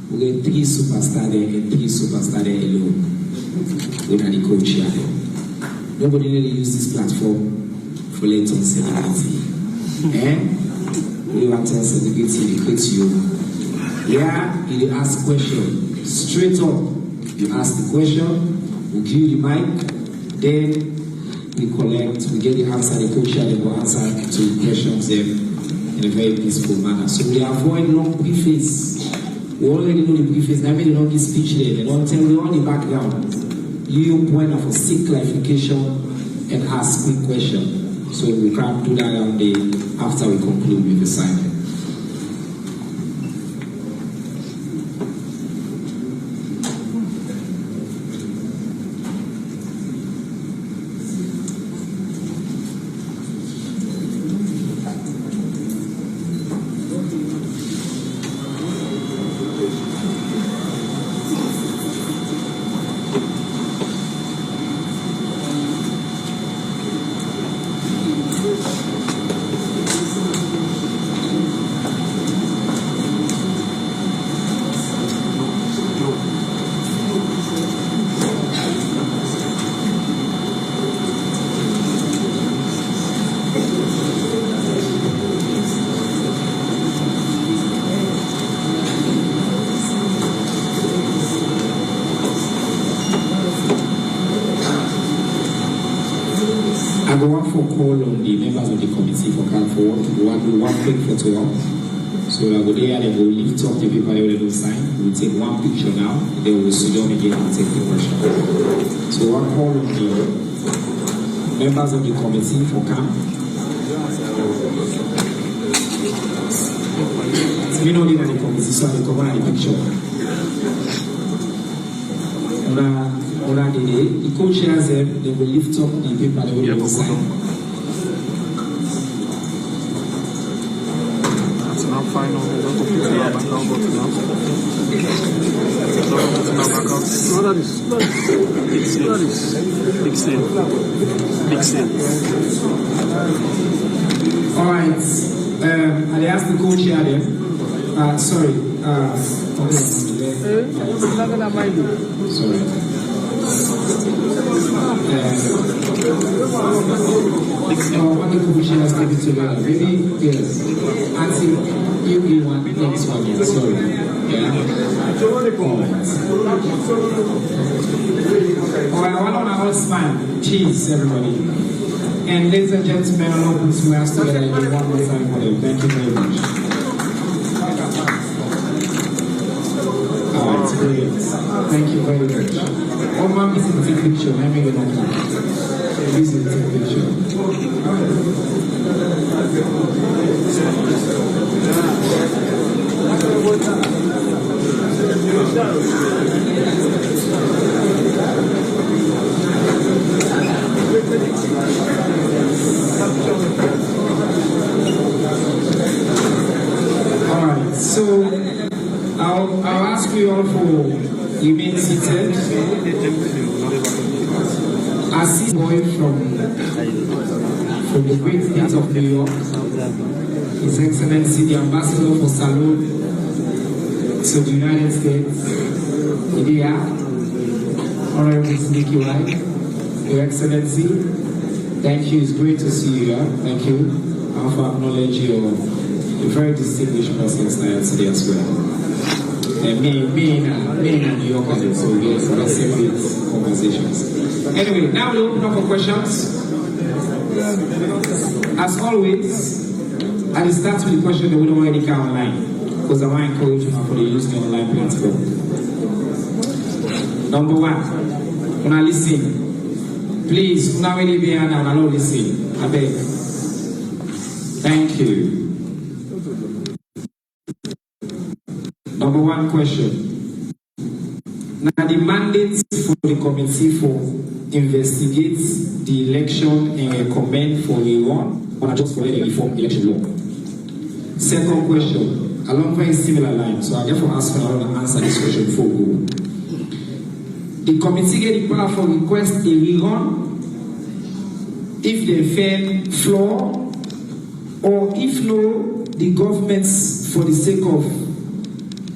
we have 3 superstars there and 3 superstars there alone. We are the coach here. Nobody really use this platform for later celebrity. We want to celebrity, they create you. Yeah, you ask question. Straight up, you ask the question, we give you the mic, then we collect, we get the answer, the coach here, they will answer to questions there in a very peaceful manner. So we avoid long preface. We already know the preface, that means they don't give speech there, they don't tell you all the background. You point of a seek clarification and ask quick question. So we can do that on the after we conclude with the signing. I go on for call on the members of the committee for count forward. We want to do one quick photo op. So I go there, they will lift up the paper they will sign. We will take one picture now, then we will sit down again and take the question. So one call on the members of the committee for camp. We know they are the committee, so they come on the picture. The co-chairs them, they will lift up the paper they will sign. It's not final. All right. I asked the co-chair them. Sorry. Sorry. What the commission has given together. Maybe, yes. Auntie, you want next one here. Sorry. Yeah. Alright, I want on our spine. Cheese, everybody. And ladies and gentlemen, I want to put some hands together and give one more time for them. Thank you very much. Alright, brilliant. Thank you very much. Oh, mom, this is a picture. Let me get that. This is a picture. All right, so I'll ask you all for remain seated. Assist boy from the great state of New York, His Excellency the Ambassador for Salud to the United States, India, Honorable Sneaky White, Your Excellency, thank you, it's great to see you here, thank you. I want to acknowledge your very distinguished presence here today as well. Me and New York, so we have separate conversations. Anyway, now we open up for questions. As always, I will start with the question that we don't already come online, because I want to encourage you for the use the online platform. Number one, when I listen, please, when I really be here now, I don't listen. I beg. Thank you. Number one question. Now the mandate for the committee for investigate the election and recommend for Leone or just for the reform election law. Second question. along very similar lines, so I therefore ask for to answer this question before we go. The committee get the power for request a rerun if they fail floor, or if no, the government, for the sake of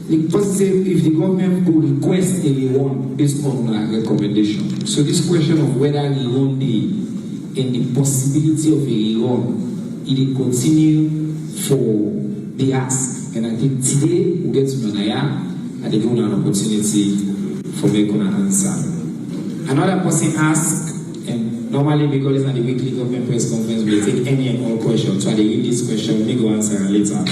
the positive, if the government could request a rerun based on a recommendation. So this question of whether rerun and the possibility of a rerun, it will continue for the ask. And I think today we'll get to Manaya and they give an opportunity for making an answer. Another person asked, and normally because it's not the weekly government press conference, we take any and all questions. So I read this question, we go answer later.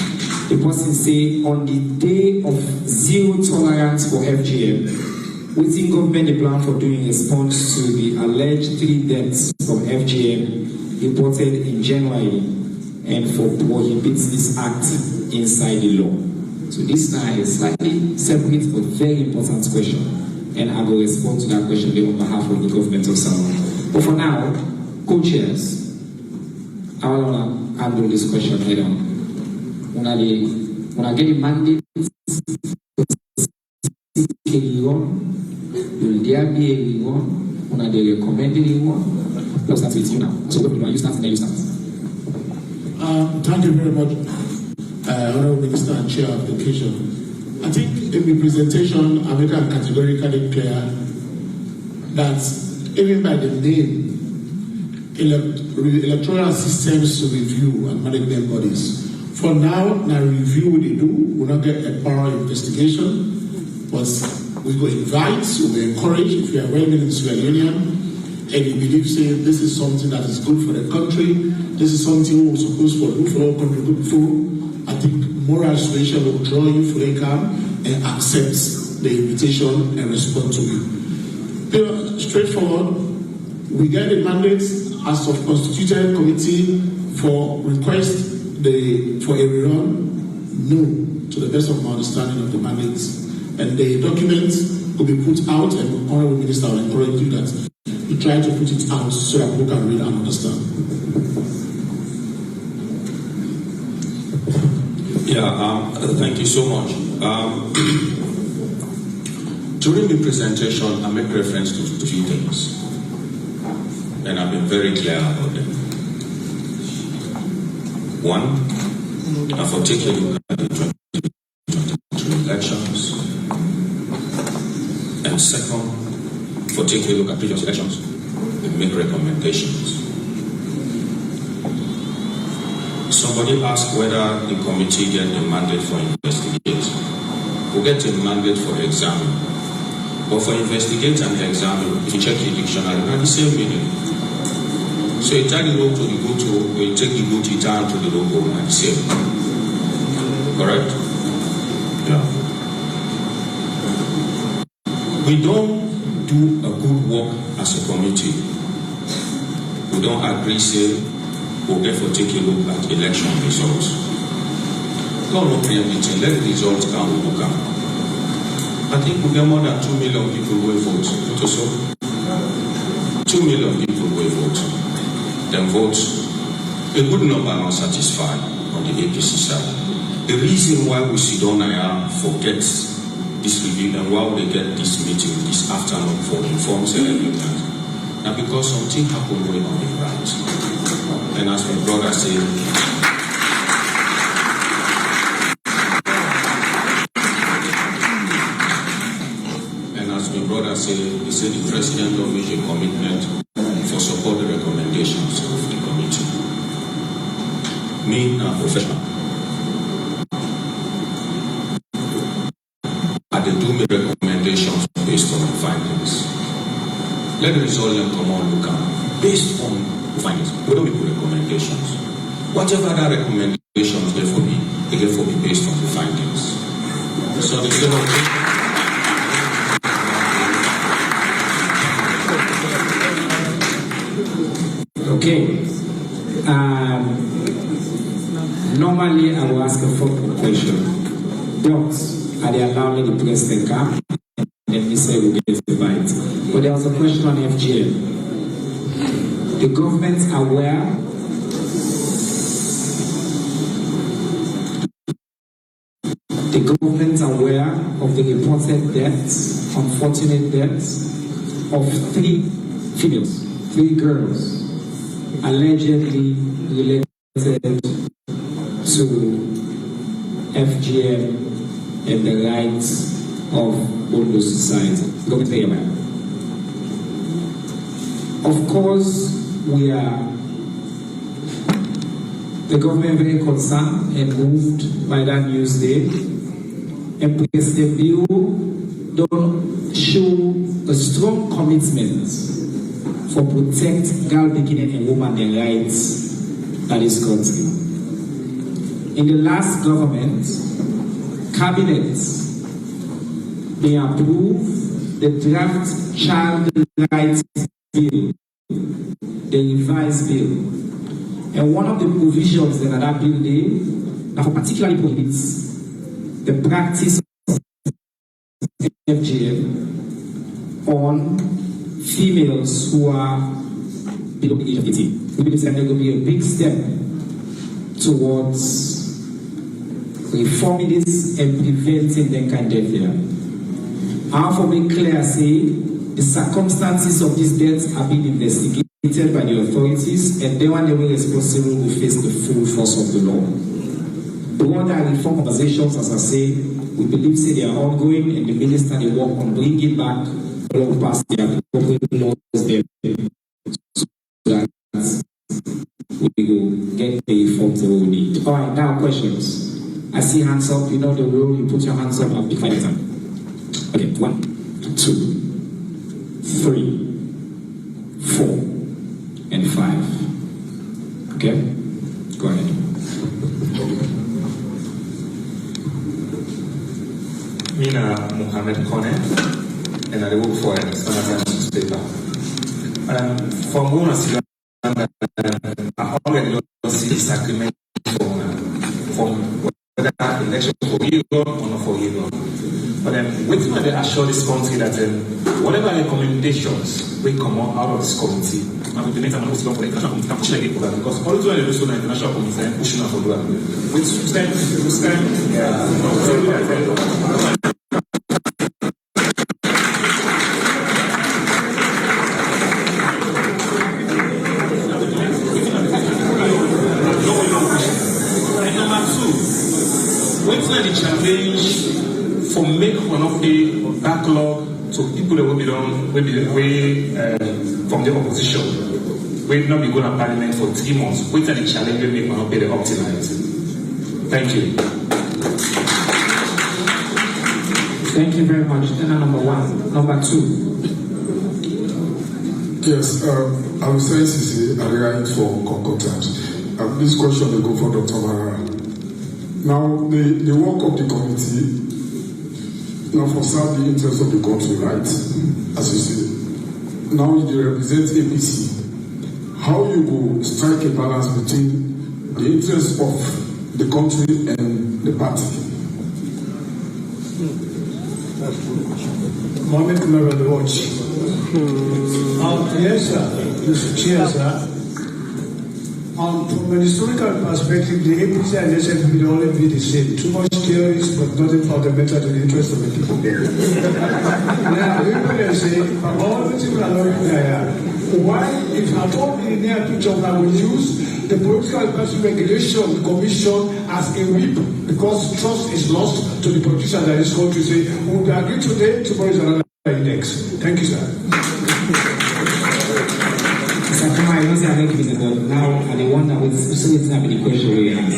The person say, on the day of zero tolerance for FGM, within government the plan for doing response to the alleged 3 deaths from FGM reported in January and for prohibits this act inside the law. So this now is slightly separate but very important question. And I will respond to that question on behalf of the government of Samoa. But for now, co-chairs, I want to handle this question head on. When I get the mandate, will there be a rerun? When they recommend a rerun? Let's start with you now. So what do you start and then you start? Thank you very much, Honorable Minister and Chair of the occasion. I think in the presentation, I make it categorically clear that even by the name, electoral systems to review and management bodies. For now, review they do, we'll not get a power investigation, but we go invite, we will encourage if you are well-meaning to your union, and you believe, say, this is something that is good for the country, this is something we're supposed for good for all country, good for. I think moral suasion will draw you for a camp and accept the invitation and respond to it. Straightforward, we get a mandate as of constituted committee for request for a rerun. No, to the best of my understanding of the mandate. And the document will be put out, and Honorable Minister will encourage you that you try to put it out so that people can read and understand. Thank you so much. During the presentation, I make reference to 2 things, and I've been very clear about them. One, for taking a look at the 2022 elections, and second, for taking a look at previous elections and make recommendations. Somebody asked whether the committee get a mandate for investigate. We get a mandate for examine. But for investigate and examine, if you check the dictionary, they're the same meaning. So you take the road to the go to, or you take the go to town to the logo, and the same. Correct? Yeah. We don't do a good work as a committee. We don't agree, say, we'll therefore take a look at election results. God will preempt it, let the results come, we will come. I think we get more than 2 million people who vote. 2 million people who vote. Then vote. A good number are not satisfied on the APC side. The reason why we sit down here forget this review and why we get this meeting this afternoon for informed elections, now because something happened going on the ground. And as my brother said, he said the president don't make a commitment for support the recommendations of the committee. Me, I'm professional. I do make recommendations based on the findings. Let the result come on, look at based on the findings. We don't make recommendations. Whatever that recommendation is there for me, it therefore be based on the findings. So the okay. Normally, I will ask a follow-up question. Docs, are they allowing the president come? And then we say we get the right. But there was a question on FGM. The government aware the government aware of the reported deaths, unfortunate deaths, of 3 females, 3 girls, allegedly related to FGM and the rights of Ondo society. Government very aware. Of course, we are the government very concerned and moved by that news day, and President Bill don't show a strong commitment for protect girl, beginning and woman their rights at this country. In the last government, cabinet, they approved the draft child rights bill, the revised bill. And one of the provisions that that bill did, that particularly prohibits the practice of FGM on females who are below the age of 18. We believe that there will be a big step towards reforming this and preventing that kind of death here. How for being clear, say the circumstances of these deaths are being investigated by the authorities, and they one way responsible will face the full force of the law. Broader reform conversations, as I say, we believe say they are ongoing, and the minister they work on bringing back along past the appropriate laws there, so that we will get the reforms that we need. All right, now questions. I see hands up. You know the rule. You put your hands up. I'll pick my time. Okay, 1, 2, 3, 4, and 5. Okay, go ahead. Mina Mohammed Kone, and I work for a Standard newspaper. From Gona, I already don't see disagreement from whether election for you or not for you. But then, waiting when they assure this country that whatever recommendations will come out of this committee, and we make an announcement for the international committee, push again for that, because all the way they do so, the international committee is pushing out for that. Which time, the challenge for make one of the backlog to people that will be done from the opposition. We'll not be going to parliament for 3 months. Wait until the challenge will make one of the optimized. Thank you. Thank you very much. Then number 1. Number 2. Yes, I'm saying CC right for concordance. This question will go for Dr. Mara. Now, the work of the committee, now for serve the interest of the country, right? As you say. Now you represent APC. How you go strike a balance between the interest of the country and the party? Mohammed Kumar on the watch. Yes, sir. Mr. Chair, sir. From an historical perspective, the APC and SFP will only be the same. Too much theories, but nothing fundamental to the interest of the people. Now, people say, all the people are not here. Why, if at all in the near future, I will use the Political Party Regulation Commission as a whip, because trust is lost to the politicians that this country say, we will agree today, tomorrow is another index. Thank you, sir. I don't say I make it, but now I wonder what so it's not the question we ask.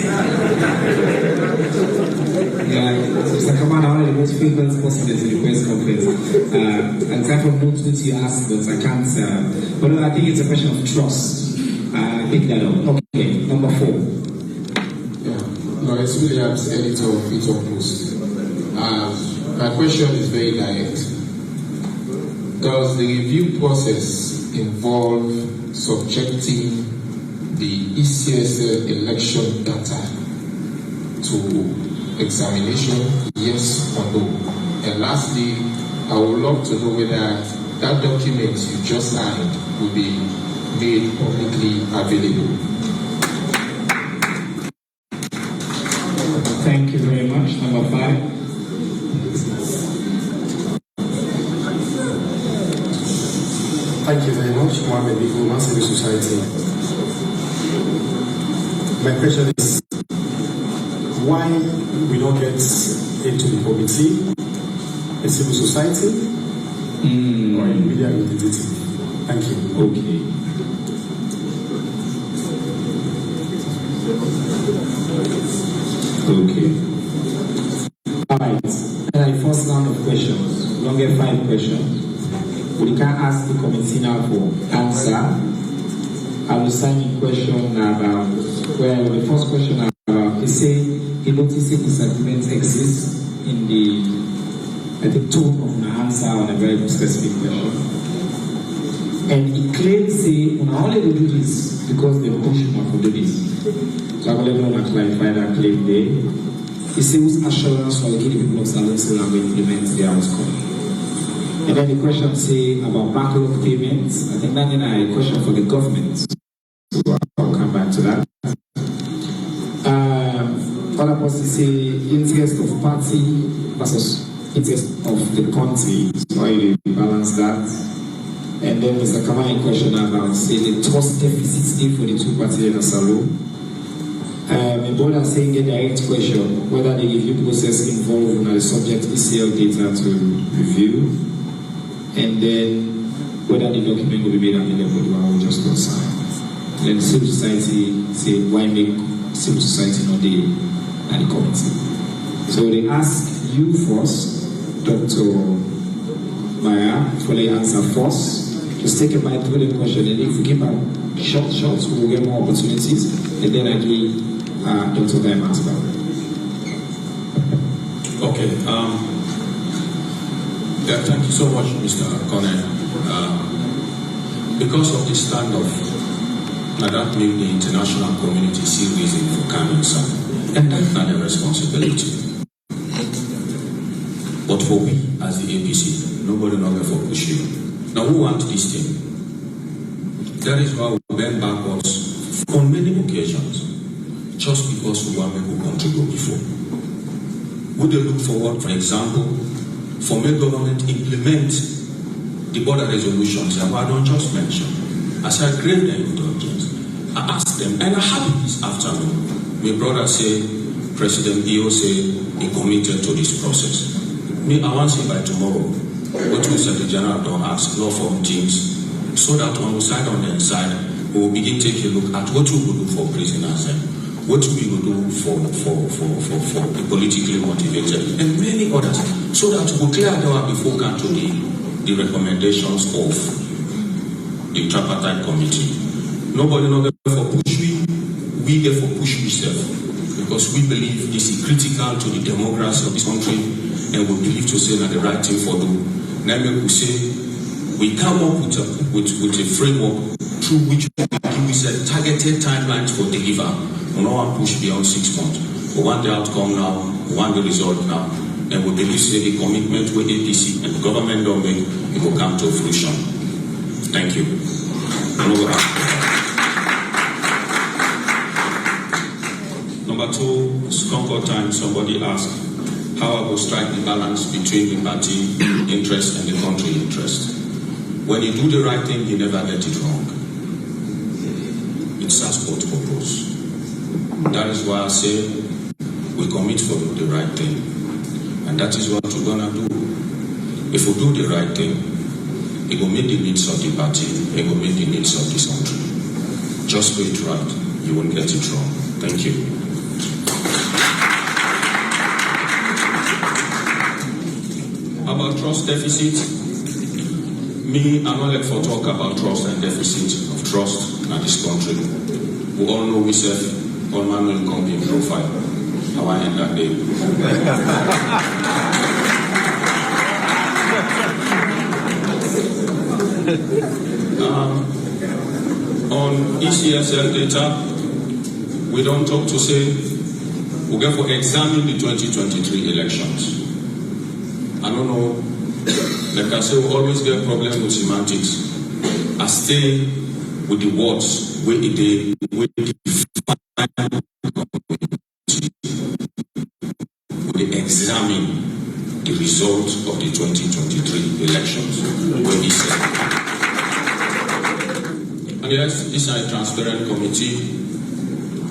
Yeah, Mr. Kamal, one of the most frequent person is in the press conference. And time for notes that you ask, but I can't. But I think it's a question of trust. Pick that up. Okay, number 4. Yeah, no, it's Williams, editor of It Up Post. My question is very direct. Does the review process involve subjecting the ECSL election data to examination, yes or no? And lastly, I would love to know whether that document you just signed will be made publicly available. Thank you very much. Number 5. Thank you very much, Mohammed Biguma, Civil Society. My question is, why we don't get into the committee, a civil society, or a media entity? Thank you. Okay. Okay. All right. And first round of questions. We don't get 5 questions. We can ask the committee now for answer. I will sign a question about, well, the first question about, he said he noticed a disagreement exists in the, I think, tone of my answer on a very specific question. And he claims, say, when I only do this because they push him to do this. So I will let him clarify that claim there. He says, whose assurance will give the people of Salon will implement the outcome? And then the question say about backlog payments. I think that's a question for the government. So I'll come back to that. Other policies say interest of party versus interest of the country. So how you balance that? And then Mr. Kamai question about say the trust deficit for the 2 parties in Asalo. My brother saying a direct question whether the review process involved in the subject ECL data to review. And then whether the document will be made available to our just concern. Then civil society say why make civil society not the committee. So they ask you first, Dr. Maya, for the answer first. Just take a bite through the question, and if we give a short shots, we will get more opportunities, and then I give Dr. Gaim answer. Okay. Yeah, thank you so much, Mr. Connell. Because of the standoff, that made the international community see reason for coming some, and that's not a responsibility. But for we, as the APC, nobody knows for pushing. Now, who wants this thing? That is why we bend backwards on many occasions, just because we want people to contribute before. Would they look forward, for example, for my government implement the border resolutions that I don't just mention. As I crave their indulgence, I ask them, and I have it this afternoon. My brother say, President EO say, he committed to this process. Me, I want to say by tomorrow, what we said the general don't ask, law firm teams, so that on the side, on the inside, we will begin to take a look at what we will do for prisoners and what we will do for the politically motivated and many others, so that we clear down before we come to the recommendations of the tripartite committee. Nobody knows for push we get for push ourselves, because we believe this is critical to the democracy of this country, and we believe to say that the right thing for do. Namely, we say we come up with a framework through which we give targeted timelines for deliver. We don't want to push beyond 6 months. We want the outcome now, we want the result now, and we believe say the commitment with APC and the government don't make, it will come to fruition. Thank you. Number 2, Concord time, somebody asked how I will strike the balance between the party interest and the country interest. When you do the right thing, you never get it wrong. It serves both purposes. That is why I say we commit for the right thing. And that is what we're going to do. If we do the right thing, it will meet the needs of the party, it will meet the needs of this country. Just do it right, you won't get it wrong. Thank you. About trust deficit, me, I'm not like for talk about trust and deficit of trust in this country. We all know we serve all manual company profile. How I end that day. On ECSL data, we don't talk to say we get for examine the 2023 elections. I don't know, like I say, we always get problems with semantics. I stay with the words where it define we examine the results of the 2023 elections. When he said, and yes, this is a transparent committee.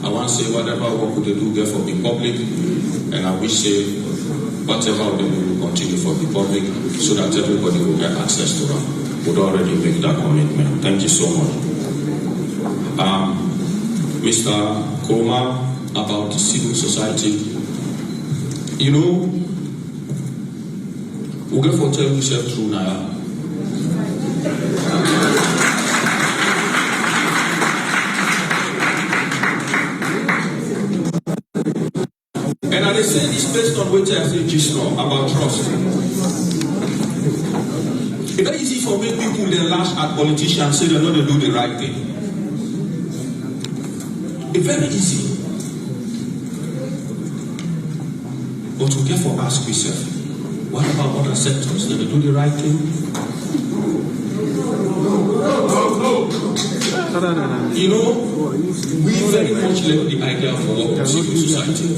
I want to say whatever work they do get for the public, and I wish say whatever they do will continue for the public, so that everybody will get access to them. Would already make that commitment. Thank you so much. Mr. Koma, about the civil society. You know, we'll get for tell yourself true now. And I say this based on what I say just now about trust. It's very easy for me people they lash at politicians say they're not going to do the right thing. It's very easy. But we get for ask yourself, what about other sectors? Did they do the right thing? You know, we very much left the idea for work in civil society.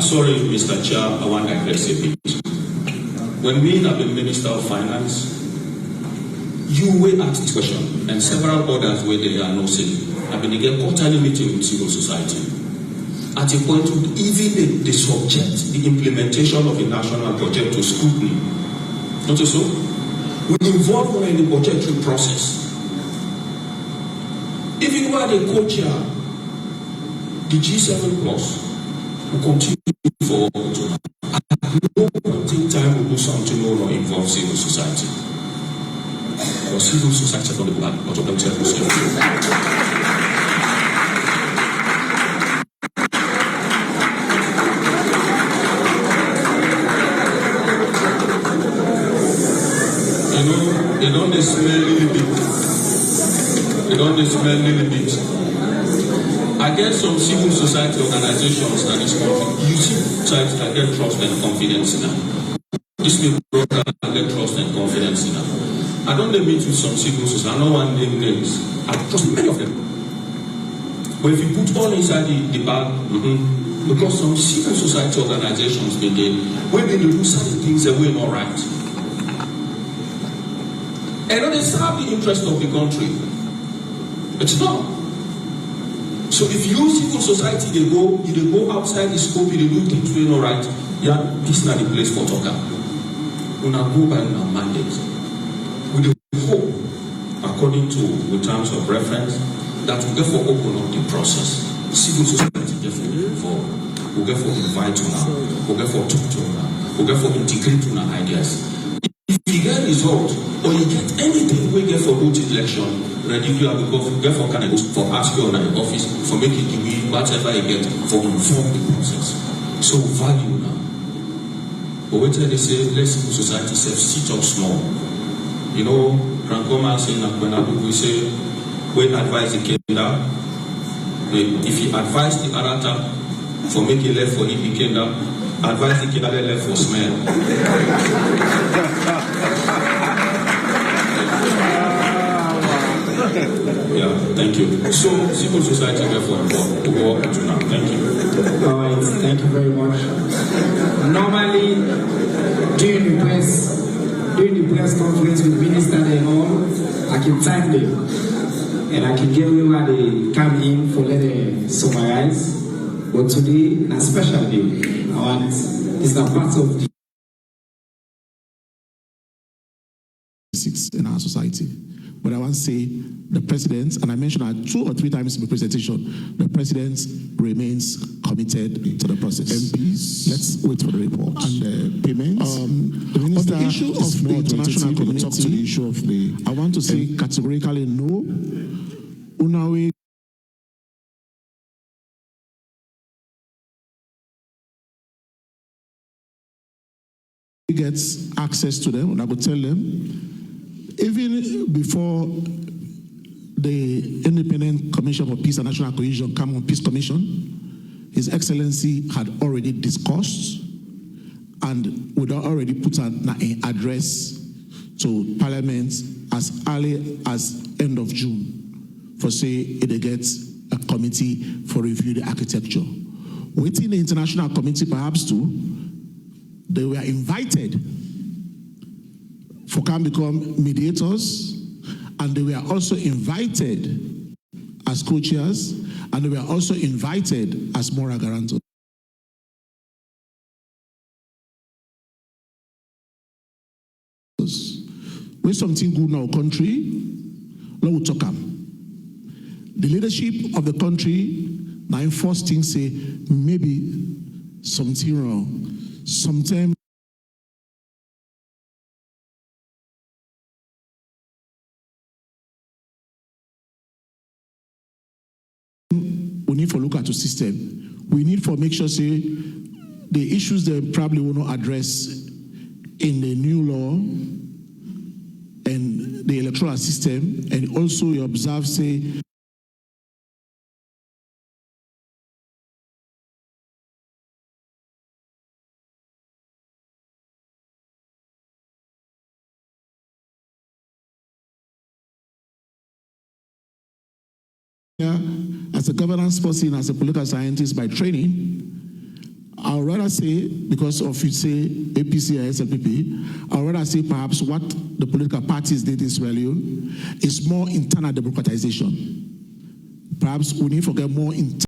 Sorry, Mr. Chair, I want to address a bit. When we have been Minister of Finance, you will ask this question, and several others where they are no saying. I've been again quarterly meeting with civil society. At a point, even they subject the implementation of a national budget to scrutiny. Not so? We involve them in the budgetary process. Even while they co-chair the G7 Plus, will continue for at no point in time will do something more or involve civil society. Or civil society is not the bad, but of them tell themselves. They don't smell a little bit. They don't smell a little bit. I get some civil society organizations that is you see society that get trust and confidence in them. This people that get trust and confidence in them. I don't meet with some civil society. I don't want name names. I trust many of them. But if you put all inside the bag, because some civil society organizations been there, when they do certain things that were not right. And they serve the interest of the country. It's not. So if you civil society they go outside the scope, they do things we not right, yeah, this is not the place for talking. We now go by our mandate. We hope, according to the terms of reference, that we therefore open up the process. Civil society therefore involved. We therefore invite to now. We therefore talk to now. We therefore integrate to our ideas. If you get result or you get anything we get for good election, ready to have a go for can I go for ask you on the office for making you whatever you get for inform the process. So value now. But wait till they say let's civil society sit up small. You know, Rankoma saying that when we say we advise the Kenda, if you advise the Arata for making left for him the Kenda, advise the Kenda left for smell. Yeah, thank you. So, civil society, therefore, to go up to now. Thank you. All right, thank you very much. Normally, during the press conference with ministers and all, I can time them. And I can give you where they come in for let them summarize. But today, a special day. I want, it's a part of the in our society. But I want to say the president, and I mentioned that 2 or 3 times in my presentation, the president remains committed to the process. MPs, let's wait for the report. And the payments. The minister on the issue of the international community, talk to the issue of the. I want to say categorically no. Unawe gets access to them, and I would tell them. Even before the Independent Commission for Peace and National Cohesion came on Peace Commission, His Excellency had already discussed and would already put an address to Parliament as early as end of June for say it gets a committee for review the architecture. within the international community perhaps too, they were invited for can become mediators, and they were also invited as co-chairs, and they were also invited as moral guarantors. When something good in our country, Lord will talk. The leadership of the country, now first thing say, maybe something wrong. Sometimes we need to look at the system. We need to make sure, say, the issues they probably will not address in the new law and the electoral system, and also you observe, say, as a governance person, as a political scientist by training, I would rather say, because of you say APC or SLPP, I would rather say perhaps what the political parties did in Sierra Leone is more internal democratization. Perhaps we need to get more internal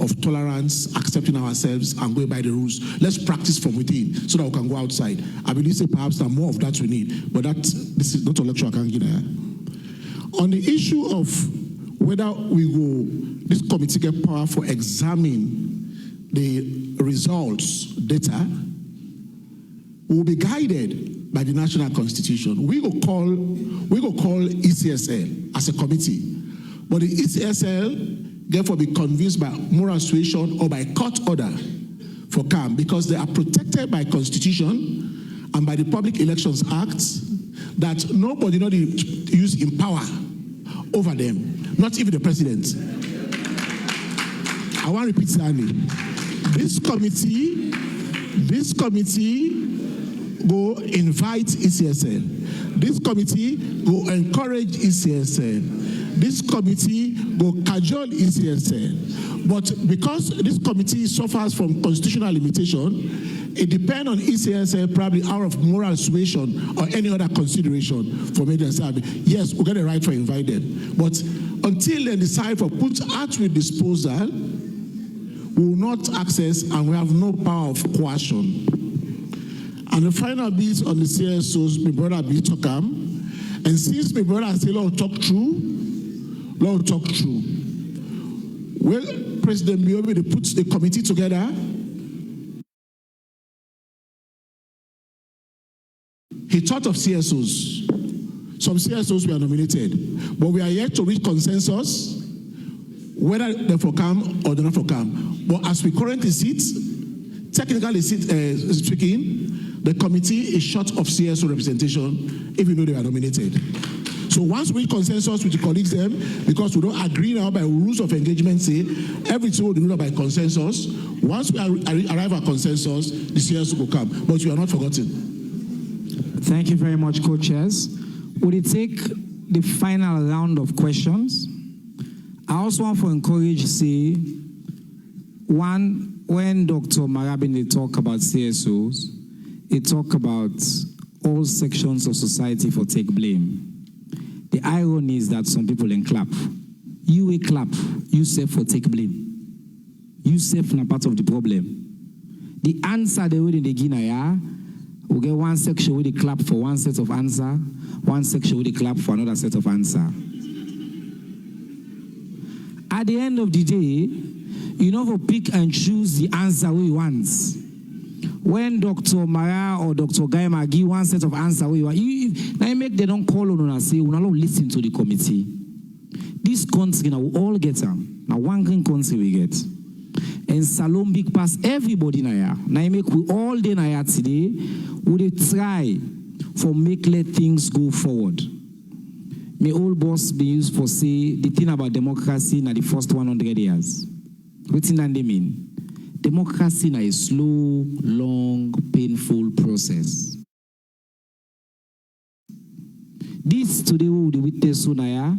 of tolerance, accepting ourselves, and going by the rules. Let's practice from within so that we can go outside. I believe say perhaps that more of that we need, but this is not a lecture I can give there. On the issue of whether this committee get power for examining the results, data, will be guided by the national constitution. We go call ECSL as a committee, but the ECSL therefore be convinced by moral suasion or by court order for CAM, because they are protected by constitution and by the Public Elections Act that nobody not use in power over them. Not even the president. I want to repeat that. This committee go invite ECSL. This committee go encourage ECSL. This committee go cajole ECSL. But because this committee suffers from constitutional limitation, it depends on ECSL probably out of moral suasion or any other consideration for me to say, yes, we get a right for invited. But until they decide for put out with disposal, we will not access and we have no power of coercion. And the final bit on the CSOs, my brother be Tokam. And since my brother say, Lord, talk true. Well, President Leone, they put the committee together. He thought of CSOs. Some CSOs were nominated, but we are yet to reach consensus whether they're for CAM or they're not for CAM. But as we currently sit, technically speaking, the committee is short of CSO representation, even though they are nominated. So once we reach consensus with the colleagues them, because we don't agree now by rules of engagement, say everything will be ruled by consensus. Once we arrive at consensus, the CSO will come. But you are not forgotten. Thank you very much, co-chairs. Would it take the final round of questions? I also want to encourage, say, one, when Dr. Marabin talk about CSOs, he talk about all sections of society for take blame. The irony is that some people then clap. You will clap, you say for take blame. You say for part of the problem. The answer they will in the Guinea, we get one section with the clap for one set of answer, one section with the clap for another set of answer. At the end of the day, you know, for pick and choose the answer we want. When Dr. Mara or Dr. Gaima give one set of answer we want, now make they don't call on and say, we don't listen to the committee. This country now we all get them. Now one green country we get. And Salom big pass everybody now. Now make we all day now today, we try for let things go forward. May all boss be used for say the thing about democracy in the first 100 years. What does that mean? Democracy is a slow, long, painful process. This today we witness now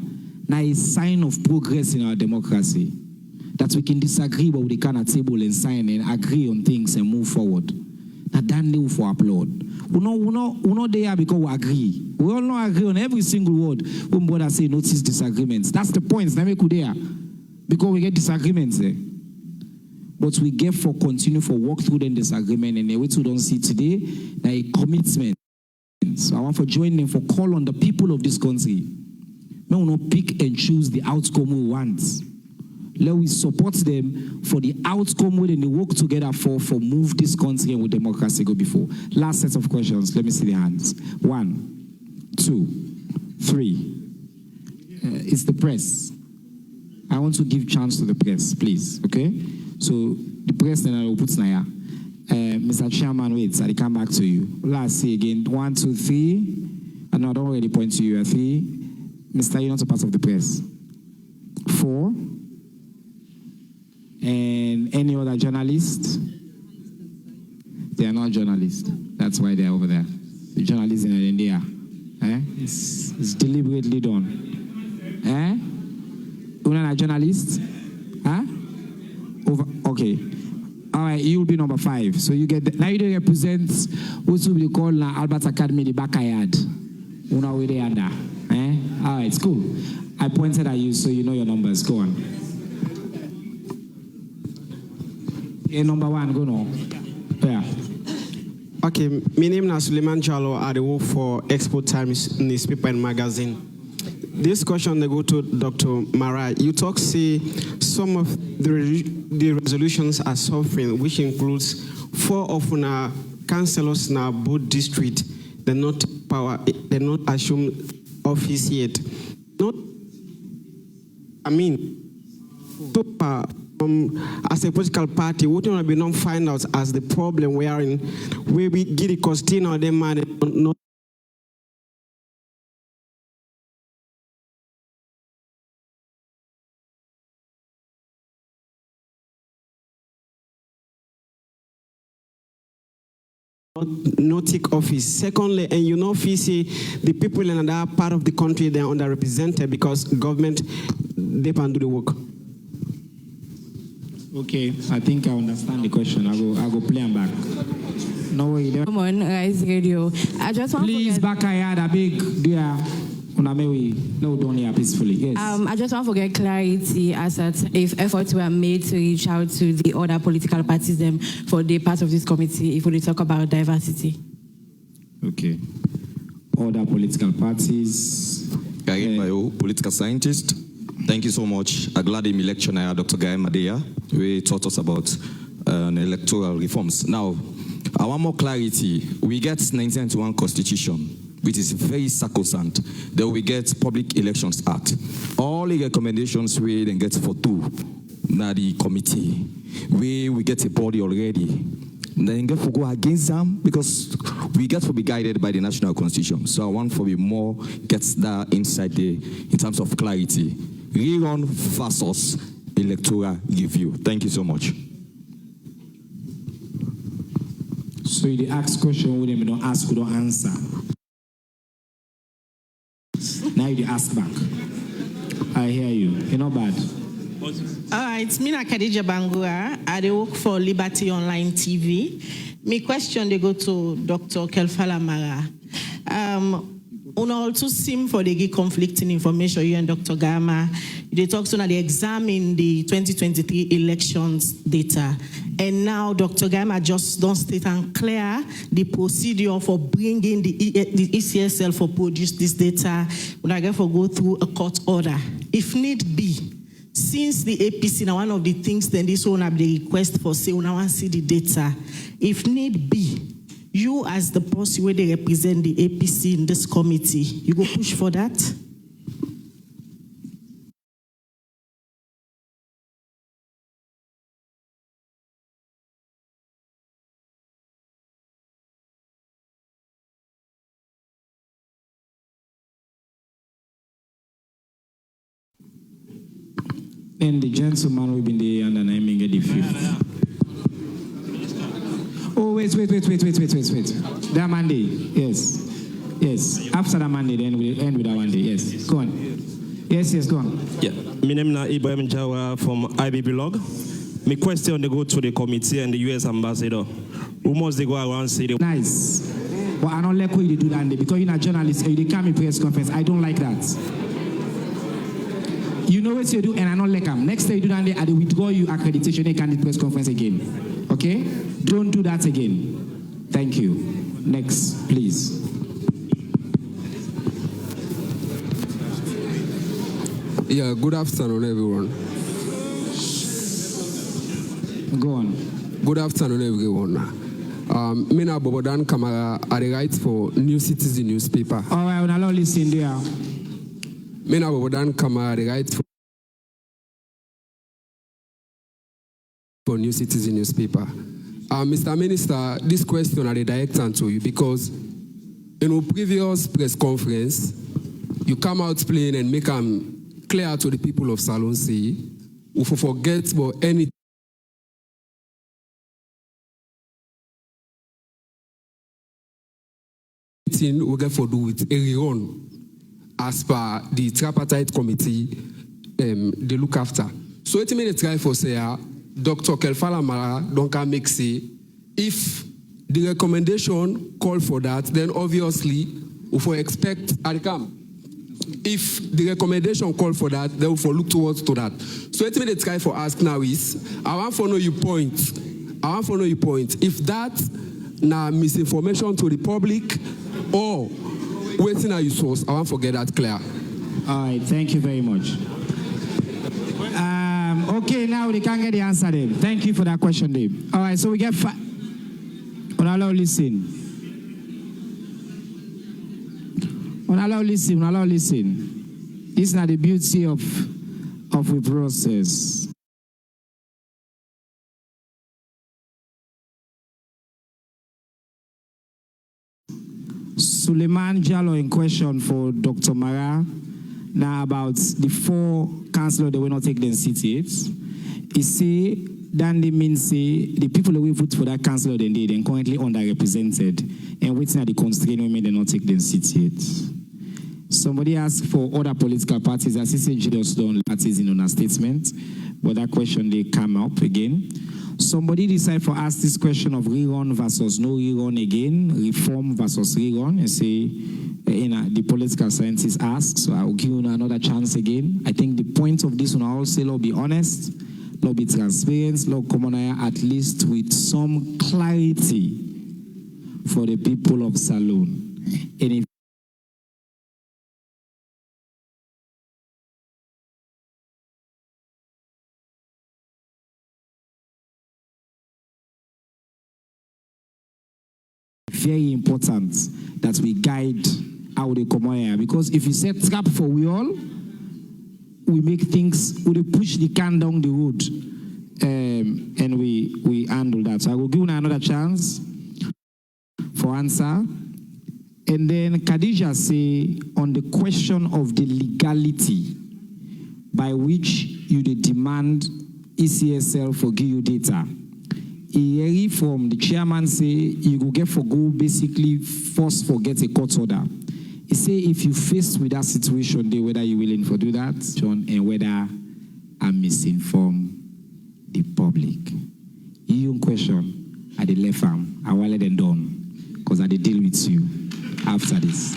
is a sign of progress in our democracy. that we can disagree, but we can at table and sign and agree on things and move forward. Now, that new for applaud. We're not there because we agree. We all not agree on every single word when brother say notice disagreements. That's the point. Now we could there because we get disagreements there. But we get for continue for walk through the disagreement and which we don't see today, a commitment. So I want for joining for call on the people of this country. We will not pick and choose the outcome we want. Let we support them for the outcome where they work together for move this country and with democracy go before. Last set of questions. Let me see the hands. 1, 2, 3. It's the press. I want to give chance to the press, please. Okay? So the press then I will put Naya. Mr. Chairman, wait, I'll come back to you. Last see again. 1, 2, 3. And I don't already point to you. 3. Mr. You're not a part of the press. 4. And any other journalist? They are not journalists. That's why they're over there. The journalists in India. It's deliberately done. You're not a journalist? Okay. All right, you'll be number 5. So you get now you represent what we call Albert Academy the backyard. Una way they under. All right, it's cool. I pointed at you so you know your numbers. Go on. Number 1, go now. Yeah. Okay, my name is Suleiman Jalo. I work for Export Times newspaper and magazine. This question they go to Dr. Mara. You talk say some of the resolutions are suffering, which includes 4 of our councillors in our both district. They're not assumed office yet. As a political party, we don't be not find out as the problem we are in, where we get it costing or them money not. No take office. Secondly, and you know, see the people in that part of the country they are underrepresented because government they can do the work. Okay, I think I understand the question. I go play them back. No way. Come on, guys, radio. I just want please back I had a big dear. No, don't hear peacefully. Yes. I just want to get clarity as that if efforts were made to reach out to the other political parties them for the part of this committee if we talk about diversity. Okay. Other political parties. Political scientist. Thank you so much. I'm glad in lecturer Dr. Guy Madea. We taught us about electoral reforms. Now, I want more clarity. We get 1991 Constitution, which is very sacrosanct. Then we get Public Elections Act. All the recommendations we then get for 2. Now the committee, we get a body already. Then get to go against them because we get to be guided by the national constitution. So I want for be more gets that inside there in terms of clarity. Rerun versus electoral review. Thank you so much. So you ask question with them, you don't ask, you don't answer. Now you ask back. I hear you. You're not bad. All right, Mina Khadija Bangura. I work for Liberty Online TV. My question they go to Dr. Kelfala Mara. On also seem for the conflicting information you and Dr. Gama. They talk to now they examine the 2023 elections data. And now Dr. Gama just don't state and clear the procedure for bringing the ECSL for produce this data. When I get for go through a court order. If need be, since the APC now one of the things then this one have the request for say when I want to see the data. If need be, you as the person where they represent the APC in this committee, you go push for that? And the gentleman will be in the under naming the 5th. Oh, wait. That Monday, yes. After that Monday, then we'll end with that Monday, yes. Go on. Yes, go on. Yeah, my name is Ibrahim Jawa from IBB Log. My question they go to the committee and the U.S. ambassador. Who must they go around say the nice? But I don't like how you do that because you're a journalist and you come in press conference. I don't like that. You know what you do, and I don't like them. Next time you do that, I will withdraw you accreditation. You can't do press conference again. Okay? Don't do that again. Thank you. Next, please. Yeah, good afternoon, everyone. Go on. Good afternoon, everyone. Mina Bobodan Kamara, I write for New Citizen newspaper. All right, we'll allow listen there. Mina Bobodan Kamara, I write for New Citizen newspaper. Mr. Minister, this question I direct to you because in our previous press conference, you come out plain and make them clear to the people of Salon C, who forget about anything. We get for do with Leone as per the tripartite committee they look after. So it means try for say Dr. Kelfala Mara don't can make say if the recommendation call for that, then obviously we for expect outcome. If the recommendation call for that, then we for look towards to that. So it means try for ask now is I want to know your point. If that now misinformation to the public or waiting at your source, I want to get that clear. All right, thank you very much. Okay, now they can get the answer, Dave. Thank you for that question, Dave. All right, so we get allow listen. Allow listen. This is not the beauty of the process. Suleiman Jallo in question for Dr. Mara. Now about the 4 councillors that will not take them seats. He say that they mean say the people that will vote for that councillor then they currently underrepresented and waiting at the constraint women they not take them seats yet. Somebody asked for other political parties. As he said, just don't parties in a statement, but that question they come up again. Somebody decide for ask this question of rerun versus no rerun again, reform versus rerun, and say, the political scientists ask, so I will give you another chance again. I think the point of this one, I will say, Lord, be honest, Lord, be transparent, Lord, come on at least with some clarity for the people of Salone. And if very important that we guide how they come here, because if you set trap for we all, we make things, we push the can down the road, and we handle that. So I will give you another chance for answer. And then Khadija say on the question of the legality by which you demand ECSL for give you data. He from the chairman say you go get for go basically force for get a court order. He say if you faced with that situation, they whether you willing for do that, John, and whether I misinform the public. You question at the left arm, I will let them done because I deal with you after this.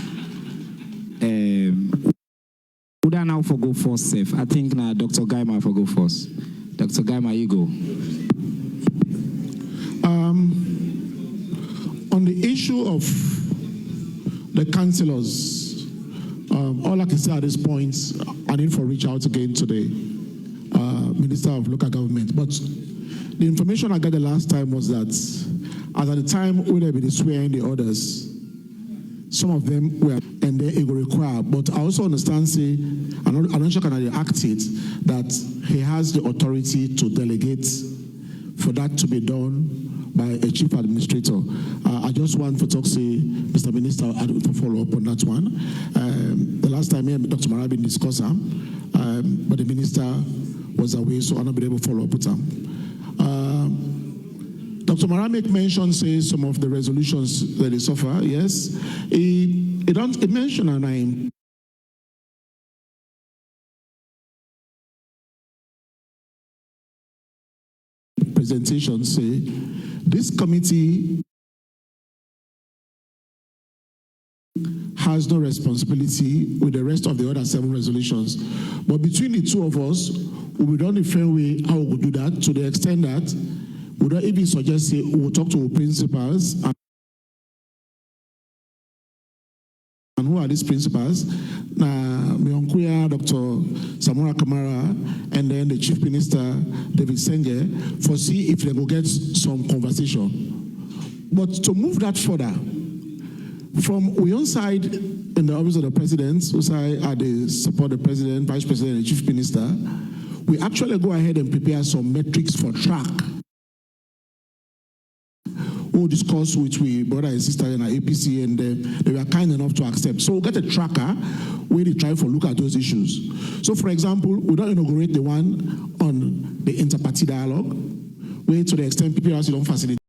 Would I now for go first, safe? I think now Dr. Gaima for go first. Dr. Gaima, you go. On the issue of the councillors, all I can say at this point, I need to reach out again to the Minister of Local Government. But the information I got the last time was that as at the time when they be swearing the orders, some of them were, and then it will require. But I also understand, say, I'm not sure can I act it, that he has the authority to delegate for that to be done by a chief administrator. I just want to talk, say, Mr. Minister, I want to follow up on that one. The last time me and Dr. Mara been discussing, but the minister was away, so I'm not been able to follow up with him. Dr. Mara make mention, say, some of the resolutions that they suffer, yes. He mentioned a name. presentation say, this committee has no responsibility with the rest of the other 7 resolutions. But between the two of us, we will done the fair way how we will do that, to the extent that we don't even suggest say we will talk to our principals. And who are these principals? My uncle, Dr. Samora Kamara, and then the Chief Minister, David Senge, for see if they will get some conversation. But to move that further, from one side, in the office of the president, whose side are they support the president, vice president, and chief minister, we actually go ahead and prepare some metrics for track. We'll discuss with we brother and sister in our APC, and they were kind enough to accept. So we'll get a tracker where they try to look at those issues. So for example, we don't inaugurate the one on the inter-party dialogue, where to the extent people actually don't facilitate